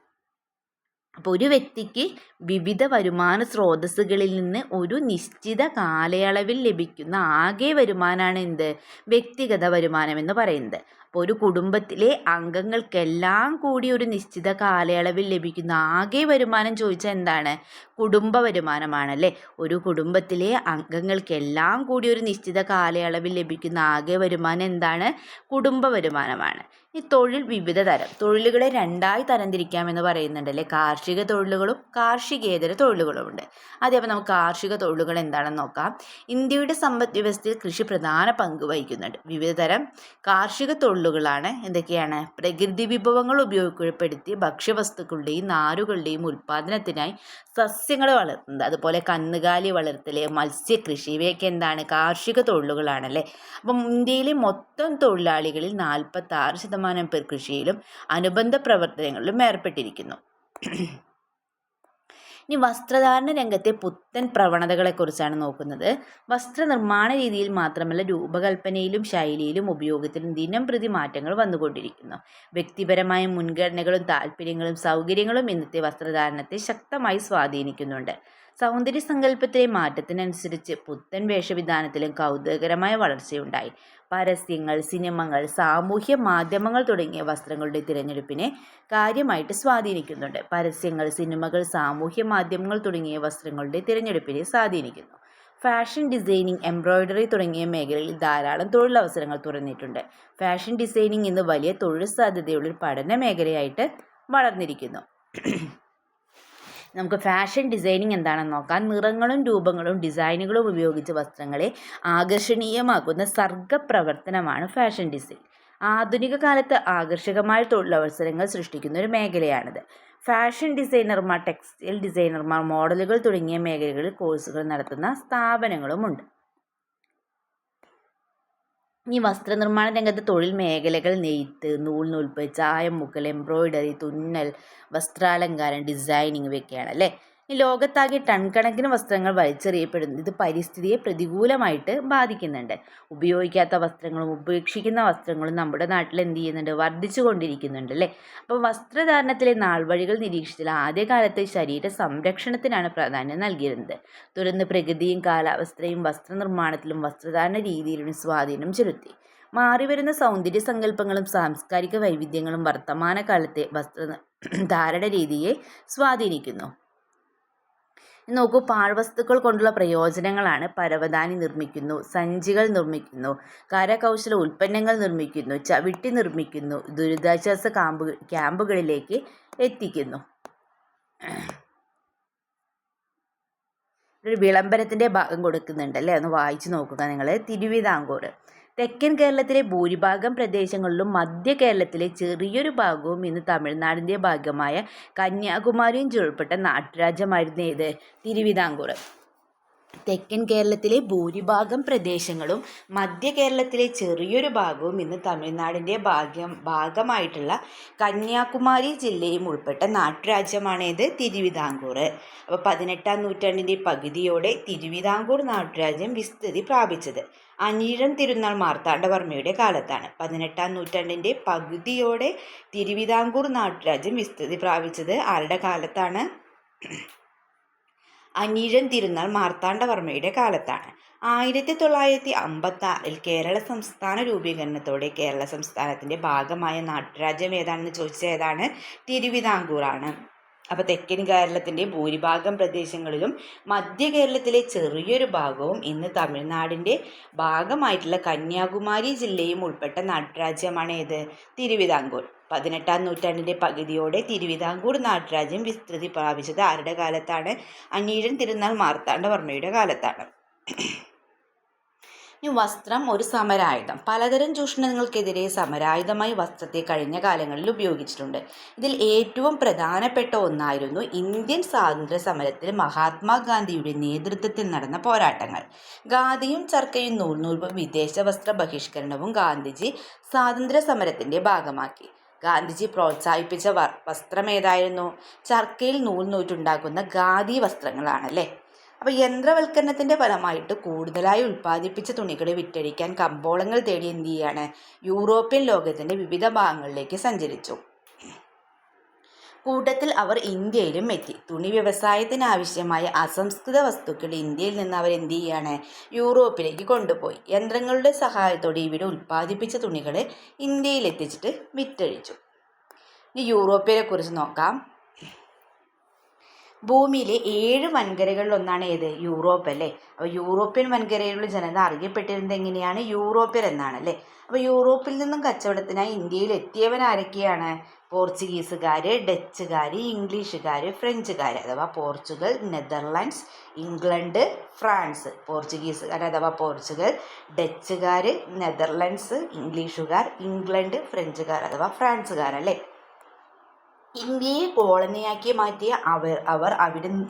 അപ്പോൾ ഒരു വ്യക്തിക്ക് വിവിധ വരുമാന സ്രോതസ്സുകളിൽ നിന്ന് ഒരു നിശ്ചിത കാലയളവിൽ ലഭിക്കുന്ന ആകെ വരുമാനമാണ് എന്ത്? വ്യക്തിഗത വരുമാനം എന്ന് പറയുന്നത്. അപ്പോൾ ഒരു കുടുംബത്തിലെ അംഗങ്ങൾക്കെല്ലാം കൂടി ഒരു നിശ്ചിത കാലയളവിൽ ലഭിക്കുന്ന ആകെ വരുമാനം ചോദിച്ചാൽ എന്താണ്? കുടുംബ വരുമാനമാണല്ലേ. ഒരു കുടുംബത്തിലെ അംഗങ്ങൾക്കെല്ലാം കൂടി ഒരു നിശ്ചിത കാലയളവിൽ ലഭിക്കുന്ന ആകെ വരുമാനം എന്താണ്? കുടുംബ വരുമാനമാണ്. ഈ തൊഴിൽ വിവിധ തരം തൊഴിലുകളെ രണ്ടായി തരംതിരിക്കാമെന്ന് പറയുന്നുണ്ടല്ലേ. കാർഷിക തൊഴിലുകളും കാർഷികേതര തൊഴിലുകളുമുണ്ട്. അതേപോലെ നമുക്ക് കാർഷിക തൊഴിലുകൾ എന്താണെന്ന് നോക്കാം. ഇന്ത്യയുടെ സമ്പദ് വ്യവസ്ഥയിൽ കൃഷി പ്രധാന പങ്ക് വഹിക്കുന്നുണ്ട്. വിവിധ തരം കാർഷിക തൊഴിലുകളാണ് എന്തൊക്കെയാണ്? പ്രകൃതി വിഭവങ്ങൾ ഉപയോഗപ്പെടുത്തി ഭക്ഷ്യവസ്തുക്കളുടെയും നാരുകളുടെയും ഉൽപ്പാദനത്തിനായി സസ്യങ്ങൾ വളർത്തുന്നത്. അതുപോലെ കന്നുകാലി വളർത്തൽ, മത്സ്യകൃഷി, ഇവയൊക്കെ എന്താണ്? കാർഷിക തൊഴിലുകളാണല്ലേ. അപ്പം ഇന്ത്യയിലെ മൊത്തം തൊഴിലാളികളിൽ 46% പേർ കൃഷിയിലും അനുബന്ധ പ്രവർത്തനങ്ങളിലും ഏർപ്പെട്ടിരിക്കുന്നു. ഇനി വസ്ത്രധാരണ രംഗത്തെ പുത്തൻ പ്രവണതകളെക്കുറിച്ചാണ് നോക്കുന്നത്. വസ്ത്രനിർമ്മാണ രീതിയിൽ മാത്രമല്ല, രൂപകൽപ്പനയിലും ശൈലിയിലും ഉപയോഗത്തിലും ദിനം പ്രതി മാറ്റങ്ങൾ വന്നുകൊണ്ടിരിക്കുന്നു. വ്യക്തിപരമായ മുൻഗണനകളും താല്പര്യങ്ങളും സൗകര്യങ്ങളും ഇന്നത്തെ വസ്ത്രധാരണത്തെ ശക്തമായി സ്വാധീനിക്കുന്നുണ്ട്. സൗന്ദര്യ സങ്കല്പത്തിലെ മാറ്റത്തിനനുസരിച്ച് പുത്തൻ വേഷവിധാനത്തിലും കൗതുകകരമായ വളർച്ചയുണ്ടായി. പരസ്യങ്ങൾ, സിനിമകൾ, സാമൂഹ്യ മാധ്യമങ്ങൾ തുടങ്ങിയ വസ്ത്രങ്ങളുടെ തിരഞ്ഞെടുപ്പിനെ കാര്യമായിട്ട് സ്വാധീനിക്കുന്നുണ്ട്. പരസ്യങ്ങൾ, സിനിമകൾ, സാമൂഹ്യ മാധ്യമങ്ങൾ തുടങ്ങിയ വസ്ത്രങ്ങളുടെ തിരഞ്ഞെടുപ്പിനെ സ്വാധീനിക്കുന്നു. ഫാഷൻ ഡിസൈനിങ്, എംബ്രോയ്ഡറി തുടങ്ങിയ മേഖലകളിൽ ധാരാളം തൊഴിലവസരങ്ങൾ തുറന്നിട്ടുണ്ട്. ഫാഷൻ ഡിസൈനിങ് ഇന്ന് വലിയ തൊഴിൽ സാധ്യതയുള്ളൊരു പഠന മേഖലയായിട്ട് വളർന്നിരിക്കുന്നു. നമുക്ക് ഫാഷൻ ഡിസൈനിങ് എന്താണെന്ന് നോക്കാം. നിറങ്ങളും രൂപങ്ങളും ഡിസൈനുകളും ഉപയോഗിച്ച് വസ്ത്രങ്ങളെ ആകർഷണീയമാക്കുന്ന സർഗപ്രവർത്തനമാണ് ഫാഷൻ ഡിസൈൻ. ആധുനിക കാലത്ത് ആകർഷകമായ തൊഴിലവസരങ്ങൾ സൃഷ്ടിക്കുന്ന ഒരു മേഖലയാണിത്. ഫാഷൻ ഡിസൈനർമാർ, ടെക്സ്റ്റൈൽ ഡിസൈനർമാർ, മോഡലുകൾ തുടങ്ങിയ മേഖലകളിൽ കോഴ്സുകൾ നടത്തുന്ന സ്ഥാപനങ്ങളുമുണ്ട്. ഈ വസ്ത്രനിർമ്മാണ രംഗത്ത് തൊഴിൽ മേഖലകൾ നെയ്ത്ത്, നൂൽനൂൽപ്പ്, ചായം മുക്കൽ, എംബ്രോയ്ഡറി, തുന്നൽ, വസ്ത്രാലങ്കാരം, ഡിസൈനിങ് ഇവയൊക്കെയാണ് അല്ലേ. ഈ ലോകത്താകെ ടൺ കണക്കിന് വസ്ത്രങ്ങൾ വലിച്ചെറിയപ്പെടുന്നു. ഇത് പരിസ്ഥിതിയെ പ്രതികൂലമായിട്ട് ബാധിക്കുന്നുണ്ട്. ഉപയോഗിക്കാത്ത വസ്ത്രങ്ങളും ഉപേക്ഷിക്കുന്ന വസ്ത്രങ്ങളും നമ്മുടെ നാട്ടിൽ എന്ത് ചെയ്യുന്നുണ്ട്? വർദ്ധിച്ചു കൊണ്ടിരിക്കുന്നുണ്ട് അല്ലേ. അപ്പോൾ വസ്ത്രധാരണത്തിലെ നാൾവഴികൾ നിരീക്ഷിച്ചാൽ ആദ്യകാലത്ത് ശരീര സംരക്ഷണത്തിനാണ് പ്രാധാന്യം നൽകിയിരുന്നത്. തുടർന്ന് പ്രകൃതിയും കാലാവസ്ഥയും വസ്ത്രനിർമ്മാണത്തിലും വസ്ത്രധാരണ രീതിയിലും സ്വാധീനം ചെലുത്തി. മാറിവരുന്ന സൗന്ദര്യ സങ്കല്പങ്ങളും സാംസ്കാരിക വൈവിധ്യങ്ങളും വർത്തമാനകാലത്തെ വസ്ത്രധാരണ രീതിയെ സ്വാധീനിക്കുന്നു. നോക്കൂ, പാഴ്വസ്തുക്കൾ കൊണ്ടുള്ള പ്രയോജനങ്ങളാണ്. പരവതാനി നിർമ്മിക്കുന്നു, സഞ്ചികൾ നിർമ്മിക്കുന്നു, കരകൗശല ഉൽപ്പന്നങ്ങൾ നിർമ്മിക്കുന്നു, ചവിട്ടി നിർമ്മിക്കുന്നു, ദുരിതാശ്വാസ ക്യാമ്പുകളിലേക്ക് എത്തിക്കുന്നു. ഒരു വിളംബരത്തിൻ്റെ ഭാഗം കൊടുക്കുന്നുണ്ട് അല്ലേ, ഒന്ന് വായിച്ചു നോക്കുക നിങ്ങൾ. തിരുവിതാംകൂർ തെക്കൻ കേരളത്തിലെ ഭൂരിഭാഗം പ്രദേശങ്ങളിലും മധ്യ കേരളത്തിലെ ചെറിയൊരു ഭാഗവും ഇന്ന് തമിഴ്നാടിൻ്റെ ഭാഗമായ കന്യാകുമാരിയും ഉൾപ്പെട്ട നാട്ടുരാജ്യമായിരുന്നു ഏത്? തിരുവിതാംകൂർ. തെക്കൻ കേരളത്തിലെ ഭൂരിഭാഗം പ്രദേശങ്ങളും മധ്യ കേരളത്തിലെ ചെറിയൊരു ഭാഗവും ഇന്ന് തമിഴ്നാടിൻ്റെ ഭാഗമായിട്ടുള്ള കന്യാകുമാരി ജില്ലയും ഉൾപ്പെട്ട നാട്ടുരാജ്യമാണേത്? തിരുവിതാംകൂർ. അപ്പോൾ 18-ാം നൂറ്റാണ്ടിൻ്റെ പകുതിയോടെ തിരുവിതാംകൂർ നാട്ടുരാജ്യം വിസ്തൃതി പ്രാപിച്ചത് അനിഴം തിരുനാൾ മാർത്താണ്ഡവർമ്മയുടെ കാലത്താണ്. 18-ാം നൂറ്റാണ്ടിൻ്റെ പകുതിയോടെ തിരുവിതാംകൂർ നാട്ടുരാജ്യം വിസ്തൃതി പ്രാപിച്ചത് ആരുടെ കാലത്താണ്? അനിഴം തിരുനാൾ മാർത്താണ്ഡവർമ്മയുടെ കാലത്താണ്. 1956 കേരള സംസ്ഥാന രൂപീകരണത്തോടെ കേരള സംസ്ഥാനത്തിൻ്റെ ഭാഗമായ നാട്ടുരാജ്യം ഏതാണെന്ന് ചോദിച്ചാൽ ഏതാണ്? തിരുവിതാംകൂറാണ്. അപ്പോൾ തെക്കൻ കേരളത്തിൻ്റെ ഭൂരിഭാഗം പ്രദേശങ്ങളിലും മധ്യ കേരളത്തിലെ ചെറിയൊരു ഭാഗവും ഇന്ന് തമിഴ്നാടിൻ്റെ ഭാഗമായിട്ടുള്ള കന്യാകുമാരി ജില്ലയും ഉൾപ്പെട്ട നാട്ടുരാജ്യമാണ് ഏത്? തിരുവിതാംകൂർ. 18-ാം നൂറ്റാണ്ടിൻ്റെ പകുതിയോടെ തിരുവിതാംകൂർ നാട്ടുരാജ്യം വിസ്തൃതി പ്രാപിച്ചത് ആരുടെ കാലത്താണ്? അനിഴം തിരുനാൾ മാർത്താണ്ഡവർമ്മയുടെ കാലത്താണ്. വസ്ത്രം ഒരു സമരായുധം. പലതരം ചൂഷണങ്ങൾക്കെതിരെ സമരായുധമായി വസ്ത്രത്തെ കഴിഞ്ഞ കാലങ്ങളിൽ ഉപയോഗിച്ചിട്ടുണ്ട്. ഇതിൽ ഏറ്റവും പ്രധാനപ്പെട്ട ഒന്നായിരുന്നു ഇന്ത്യൻ സ്വാതന്ത്ര്യ സമരത്തിൽ മഹാത്മാഗാന്ധിയുടെ നേതൃത്വത്തിൽ നടന്ന പോരാട്ടങ്ങൾ. ഖാദിയും ചർക്കയും നൂൽനൂൽപ്പും വിദേശ വസ്ത്ര ബഹിഷ്കരണവും ഗാന്ധിജി സ്വാതന്ത്ര്യ സമരത്തിൻ്റെ ഭാഗമാക്കി. ഗാന്ധിജി പ്രോത്സാഹിപ്പിച്ച വസ്ത്രം ഏതായിരുന്നു? ചർക്കയിൽ നൂൽനൂറ്റുണ്ടാക്കുന്ന ഖാദി വസ്ത്രങ്ങളാണല്ലേ. അപ്പോൾ യന്ത്രവൽക്കരണത്തിൻ്റെ ഫലമായിട്ട് കൂടുതലായി ഉൽപ്പാദിപ്പിച്ച തുണികളെ വിറ്റഴിക്കാൻ കമ്പോളങ്ങൾ തേടി എന്ത് ചെയ്യാണ്? യൂറോപ്യൻ ലോകത്തിൻ്റെ വിവിധ ഭാഗങ്ങളിലേക്ക് സഞ്ചരിച്ചു. കൂട്ടത്തിൽ അവർ ഇന്ത്യയിലും എത്തി. തുണി വ്യവസായത്തിനാവശ്യമായ അസംസ്കൃത വസ്തുക്കൾ ഇന്ത്യയിൽ നിന്ന് അവർ എന്ത് ചെയ്യാണ്, യൂറോപ്പിലേക്ക് കൊണ്ടുപോയി. യന്ത്രങ്ങളുടെ സഹായത്തോടെ ഇവിടെ ഉൽപ്പാദിപ്പിച്ച തുണികൾ ഇന്ത്യയിൽ എത്തിച്ചിട്ട് വിറ്റഴിച്ചു. ഇനി യൂറോപ്പിനെ കുറിച്ച് നോക്കാം. ഭൂമിയിലെ 7 വൻകരകളിലൊന്നാണ് ഏത്, യൂറോപ്പ് അല്ലേ. അപ്പോൾ യൂറോപ്യൻ വൻകരയിലുള്ള ജനത അറിയപ്പെട്ടിരുന്നത് എങ്ങനെയാണ്, യൂറോപ്യർ എന്നാണ് അല്ലേ. അപ്പോൾ യൂറോപ്പിൽ നിന്നും കച്ചവടത്തിനായി ഇന്ത്യയിൽ എത്തിയവരാരൊക്കെയാണ്, പോർച്ചുഗീസുകാർ, ഡച്ചുകാർ, ഇംഗ്ലീഷുകാർ, ഫ്രഞ്ചുകാർ അഥവാ പോർച്ചുഗൽ, നെതർലാൻഡ്സ്, ഇംഗ്ലണ്ട്, ഫ്രാൻസ്. പോർച്ചുഗീസുകാർ അഥവാ പോർച്ചുഗൽ, ഡച്ചുകാർ, നെതർലാൻഡ്സ്, ഇംഗ്ലീഷുകാർ, ഇംഗ്ലണ്ട്, ഫ്രഞ്ചുകാർ അഥവാ ഫ്രാൻസുകാർ അല്ലേ. ഇന്ത്യയെ കോളനിയാക്കി മാറ്റിയ അവർ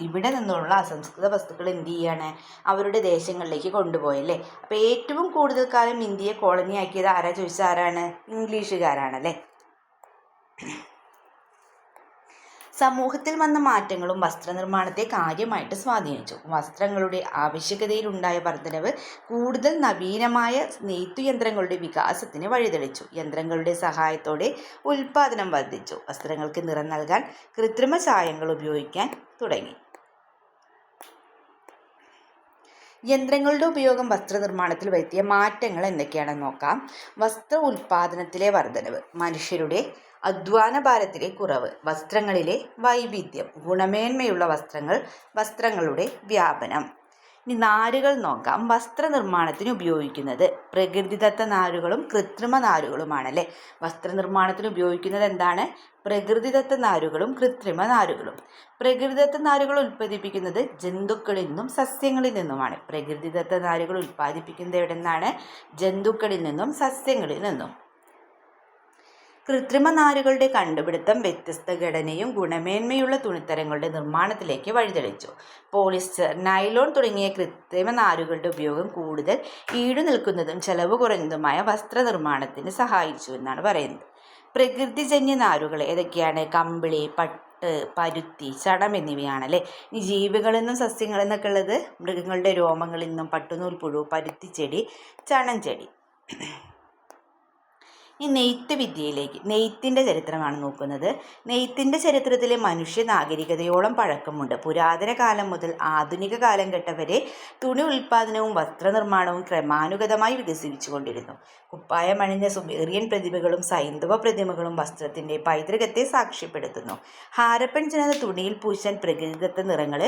ഇവിടെ നിന്നുള്ള അസംസ്കൃത വസ്തുക്കൾ എന്ത് ചെയ്യാണ്, അവരുടെ ദേശങ്ങളിലേക്ക് കൊണ്ടുപോയല്ലേ. അപ്പോൾ ഏറ്റവും കൂടുതൽ കാലം ഇന്ത്യയെ കോളനിയാക്കിയത് ആരാ ചോദിച്ചാൽ ആരാണ്, ഇംഗ്ലീഷുകാരാണല്ലേ. സമൂഹത്തിൽ വന്ന മാറ്റങ്ങളും വസ്ത്രനിർമ്മാണത്തെ കാര്യമായിട്ട് സ്വാധീനിച്ചു. വസ്ത്രങ്ങളുടെ ആവശ്യകതയിലുണ്ടായ വർധനവ് കൂടുതൽ നവീനമായ നെയ്ത്തുയന്ത്രങ്ങളുടെ വികാസത്തിന് വഴിതെളിച്ചു. യന്ത്രങ്ങളുടെ സഹായത്തോടെ ഉൽപ്പാദനം വർദ്ധിച്ചു. വസ്ത്രങ്ങൾക്ക് നിറം നൽകാൻ കൃത്രിമ ചായങ്ങൾ ഉപയോഗിക്കാൻ തുടങ്ങി. യന്ത്രങ്ങളുടെ ഉപയോഗം വസ്ത്രനിർമ്മാണത്തിൽ വരുത്തിയ മാറ്റങ്ങൾ എന്തൊക്കെയാണെന്ന് നോക്കാം. വസ്ത്ര ഉൽപ്പാദനത്തിലെ വർധനവ്, മനുഷ്യരുടെ അധ്വാന ഭാരത്തിലെ കുറവ്, വസ്ത്രങ്ങളിലെ വൈവിധ്യം, ഗുണമേന്മയുള്ള വസ്ത്രങ്ങളുടെ വ്യാപനം. ഇനി നാരുകൾ നോക്കാം. വസ്ത്രനിർമ്മാണത്തിന് ഉപയോഗിക്കുന്നത് പ്രകൃതിദത്ത നാരുകളും കൃത്രിമ നാരുകളുമാണല്ലേ. വസ്ത്രനിർമ്മാണത്തിന് ഉപയോഗിക്കുന്നത് എന്താണ്, പ്രകൃതിദത്ത നാരുകളും കൃത്രിമ നാരുകളും. പ്രകൃതിദത്ത നാരുകൾ ഉൽപ്പാദിപ്പിക്കുന്നത് ജന്തുക്കളിൽ നിന്നും സസ്യങ്ങളിൽ നിന്നുമാണ്. പ്രകൃതിദത്ത നാരുകൾ ഉൽപ്പാദിപ്പിക്കുന്നത് എവിടെ നിന്നാണ്, ജന്തുക്കളിൽ നിന്നും സസ്യങ്ങളിൽ നിന്നും. കൃത്രിമ നാരുകളുടെ കണ്ടുപിടുത്തം വ്യത്യസ്ത ഘടനയും ഗുണമേന്മയുള്ള തുണിത്തരങ്ങളുടെ നിർമ്മാണത്തിലേക്ക് വഴിതെളിച്ചു. പോളിസ്റ്റർ, നൈലോൺ തുടങ്ങിയ കൃത്രിമ നാരുകളുടെ ഉപയോഗം കൂടുതൽ ഈടുനിൽക്കുന്നതും ചെലവ് കുറഞ്ഞതുമായ വസ്ത്രനിർമ്മാണത്തിന് സഹായിച്ചു എന്നാണ് പറയുന്നത്. പ്രകൃതിജന്യ നാരുകൾ ഏതൊക്കെയാണ്, കമ്പിളി, പട്ട്, പരുത്തി, ചണം എന്നിവയാണല്ലേ. ഈ ജീവികളിൽ നിന്നും സസ്യങ്ങളിൽ നിന്നൊക്കെ ഉള്ളത് മൃഗങ്ങളുടെ രോമങ്ങളിൽ നിന്നും പട്ടുനൂൽ പുഴു, പരുത്തിച്ചെടി, ചണം ചെടി. ഈ നെയ്ത്ത് വിദ്യയിലേക്ക്, നെയ്ത്തിൻ്റെ ചരിത്രമാണ് നോക്കുന്നത്. നെയ്ത്തിൻ്റെ ചരിത്രത്തിലെ മനുഷ്യ നാഗരികതയോളം പഴക്കമുണ്ട്. പുരാതന കാലം മുതൽ ആധുനിക കാലഘട്ടം വരെ തുണി ഉൽപ്പാദനവും വസ്ത്രനിർമ്മാണവും ക്രമാനുഗതമായി വികസിപ്പിച്ചു കൊണ്ടിരുന്നു. കുപ്പായമണിഞ്ഞ സുമേറിയൻ പ്രതിമകളും സൈന്ധവ പ്രതിമകളും വസ്ത്രത്തിൻ്റെ പൈതൃകത്തെ സാക്ഷ്യപ്പെടുത്തുന്നു. ഹാരപ്പൻ ജനത തുണിയിൽ പൂശാൻ പ്രകൃതിദത്ത നിറങ്ങൾ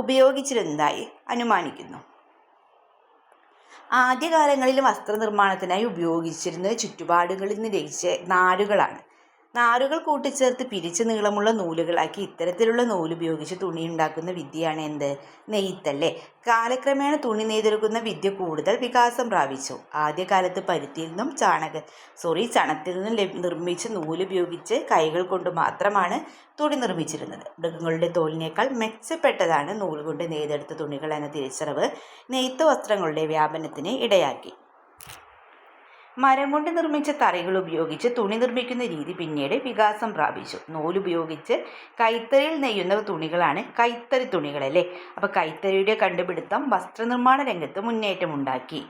ഉപയോഗിച്ചിരുന്നതായി അനുമാനിക്കുന്നു. ആദ്യകാലങ്ങളിൽ വസ്ത്രനിർമ്മാണത്തിനായി ഉപയോഗിച്ചിരുന്നത് ചുറ്റുപാടുകളിൽ നിന്ന് ലഭിച്ച നാരുകളാണ്. നാരുകൾ കൂട്ടിച്ചേർത്ത് പിരിച്ച് നീളമുള്ള നൂലുകളാക്കി ഇത്തരത്തിലുള്ള നൂലുപയോഗിച്ച് തുണി ഉണ്ടാക്കുന്ന വിദ്യയാണ് എന്ത്, നെയ്ത്തല്ലേ. കാലക്രമേണ തുണി നെയ്തെടുക്കുന്ന വിദ്യ കൂടുതൽ വികാസം പ്രാപിച്ചു. ആദ്യകാലത്ത് പരുത്തിയിൽ നിന്നും ചണത്തിൽ നിന്നും നിർമ്മിച്ച നൂലുപയോഗിച്ച് കൈകൾ കൊണ്ട് മാത്രമാണ് തുണി നിർമ്മിച്ചിരുന്നത്. മൃഗങ്ങളുടെ തോലിനേക്കാൾ മെച്ചപ്പെട്ടതാണ് നൂല് കൊണ്ട് നെയ്തെടുത്ത തുണികൾ എന്ന തിരിച്ചറിവ് നെയ്ത്ത് വസ്ത്രങ്ങളുടെ വ്യാപനത്തിന് ഇടയാക്കി. മരം കൊണ്ട് നിർമ്മിച്ച തറകൾ ഉപയോഗിച്ച് തുണി നിർമ്മിക്കുന്ന രീതി പിന്നീട് വികാസം പ്രാപിച്ചു. നൂലുപയോഗിച്ച് കൈത്തറിയിൽ നെയ്യുന്ന തുണികളാണ് കൈത്തറി തുണികളല്ലേ. അപ്പോൾ കൈത്തറിയുടെ കണ്ടുപിടുത്തം വസ്ത്രനിർമ്മാണ രംഗത്ത് മുന്നേറ്റമുണ്ടാക്കി.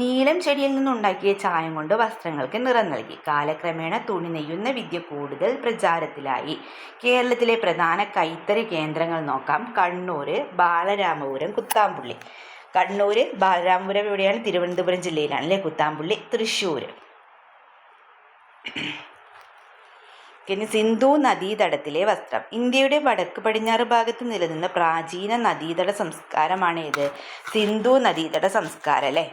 നീലം ചെടിയിൽ നിന്നുണ്ടാക്കിയ ചായം കൊണ്ട് വസ്ത്രങ്ങൾക്ക് നിറം നൽകി. കാലക്രമേണ തുണി നെയ്യുന്ന വിദ്യ കൂടുതൽ പ്രചാരത്തിലായി. കേരളത്തിലെ പ്രധാന കൈത്തറി കേന്ദ്രങ്ങൾ നോക്കാം. കണ്ണൂർ, ബാലരാമപുരം, കുത്താമ്പുള്ളി. കണ്ണൂർ, ബാലരാമപുരം എവിടെയാണ്, തിരുവനന്തപുരം ജില്ലയിലാണ് അല്ലേ. കുത്താമ്പുള്ളി തൃശ്ശൂർ. പിന്നെ സിന്ധു നദീതടത്തിലെ വസ്ത്രം. ഇന്ത്യയുടെ വടക്ക് പടിഞ്ഞാറ് ഭാഗത്ത് നിലനിന്ന പ്രാചീന നദീതട സംസ്കാരമാണ് ഏത്, സിന്ധു നദീതട സംസ്കാരം അല്ലേ.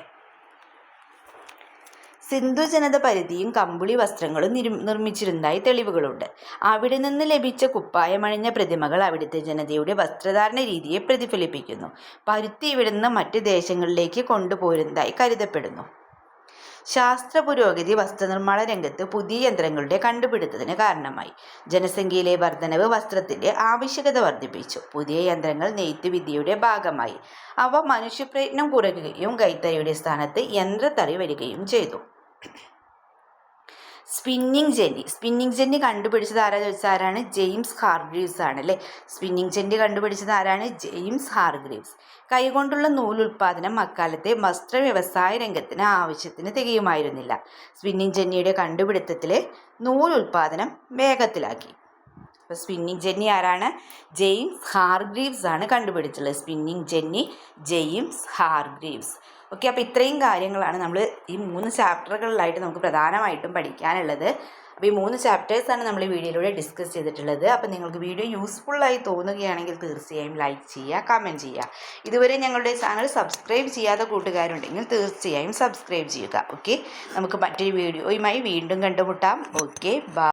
സിന്ധു ജനത പരിധിയും കമ്പിളി വസ്ത്രങ്ങളും നിർമ്മിച്ചിരുന്നതായി തെളിവുകളുണ്ട്. അവിടെ നിന്ന് ലഭിച്ച കുപ്പായമണിഞ്ഞ പ്രതിമകൾ അവിടുത്തെ ജനതയുടെ വസ്ത്രധാരണ രീതിയെ പ്രതിഫലിപ്പിക്കുന്നു. പരുത്തി ഇവിടെ നിന്ന് മറ്റ് ദേശങ്ങളിലേക്ക് കൊണ്ടുപോരുന്നതായി കരുതപ്പെടുന്നു. ശാസ്ത്ര പുരോഗതി വസ്ത്രനിർമ്മാണ രംഗത്ത് പുതിയ യന്ത്രങ്ങളുടെ കണ്ടുപിടുത്തത്തിന് കാരണമായി. ജനസംഖ്യയിലെ വർധനവ് വസ്ത്രത്തിന്റെ ആവശ്യകത വർദ്ധിപ്പിച്ചു. പുതിയ യന്ത്രങ്ങൾ നെയ്ത്ത് വിദ്യയുടെ ഭാഗമായി. അവ മനുഷ്യപ്രയത്നം കുറയ്ക്കുകയും കൈത്തറിയുടെ സ്ഥാനത്ത് യന്ത്രത്തറി വരികയും ചെയ്തു. സ്പിന്നിങ് ജെന്നി കണ്ടുപിടിച്ചത് ആരാന്ന് ചോദിച്ചാൽ ആരാണ്? ജെയിംസ് ഹാർഗ്രീവ്സ് ആണ് അല്ലേ. സ്പിന്നിങ് ജെന്നി കണ്ടുപിടിച്ചത് ആരാണ്? James Hargreaves. കൈകൊണ്ടുള്ള നൂലുൽപാദനം അക്കാലത്തെ വസ്ത്ര വ്യവസായ രംഗത്തിന് ആവശ്യത്തിന് തികയുമായിരുന്നില്ല. സ്പിന്നിങ് ജെന്നിയുടെ കണ്ടുപിടുത്തത്തിൽ നൂലുൽപാദനം വേഗത്തിലാക്കി. അപ്പോൾ സ്പിന്നിങ് ജെന്നി ആരാണ്? ജെയിംസ് ഹാർഗ്രീവ്സ് ആണ് കണ്ടുപിടിച്ചുള്ളത്. Spinning jenny James Hargreaves. Okay, അപ്പോൾ ഇത്രയും കാര്യങ്ങളാണ് നമ്മൾ ഈ 3 ചാപ്റ്ററുകളിലായിട്ട് നമുക്ക് പ്രധാനമായിട്ടും പഠിക്കാനുള്ളത്. അപ്പോൾ ഈ 3 ചാപ്റ്റേഴ്സാണ് നമ്മൾ ഈ വീഡിയോയിലൂടെ ഡിസ്കസ് ചെയ്തിട്ടുള്ളത്. അപ്പോൾ നിങ്ങൾക്ക് വീഡിയോ യൂസ്ഫുള്ളായി തോന്നുകയാണെങ്കിൽ തീർച്ചയായും ലൈക്ക് ചെയ്യുക, കമൻറ്റ് ചെയ്യുക. ഇതുവരെ ഞങ്ങളുടെ ചാനൽ സബ്സ്ക്രൈബ് ചെയ്യാത്ത കൂട്ടുകാരുണ്ടെങ്കിൽ തീർച്ചയായും സബ്സ്ക്രൈബ് ചെയ്യുക. ഓക്കെ, നമുക്ക് മറ്റൊരു വീഡിയോയുമായി വീണ്ടും കണ്ടുമുട്ടാം. Okay, by.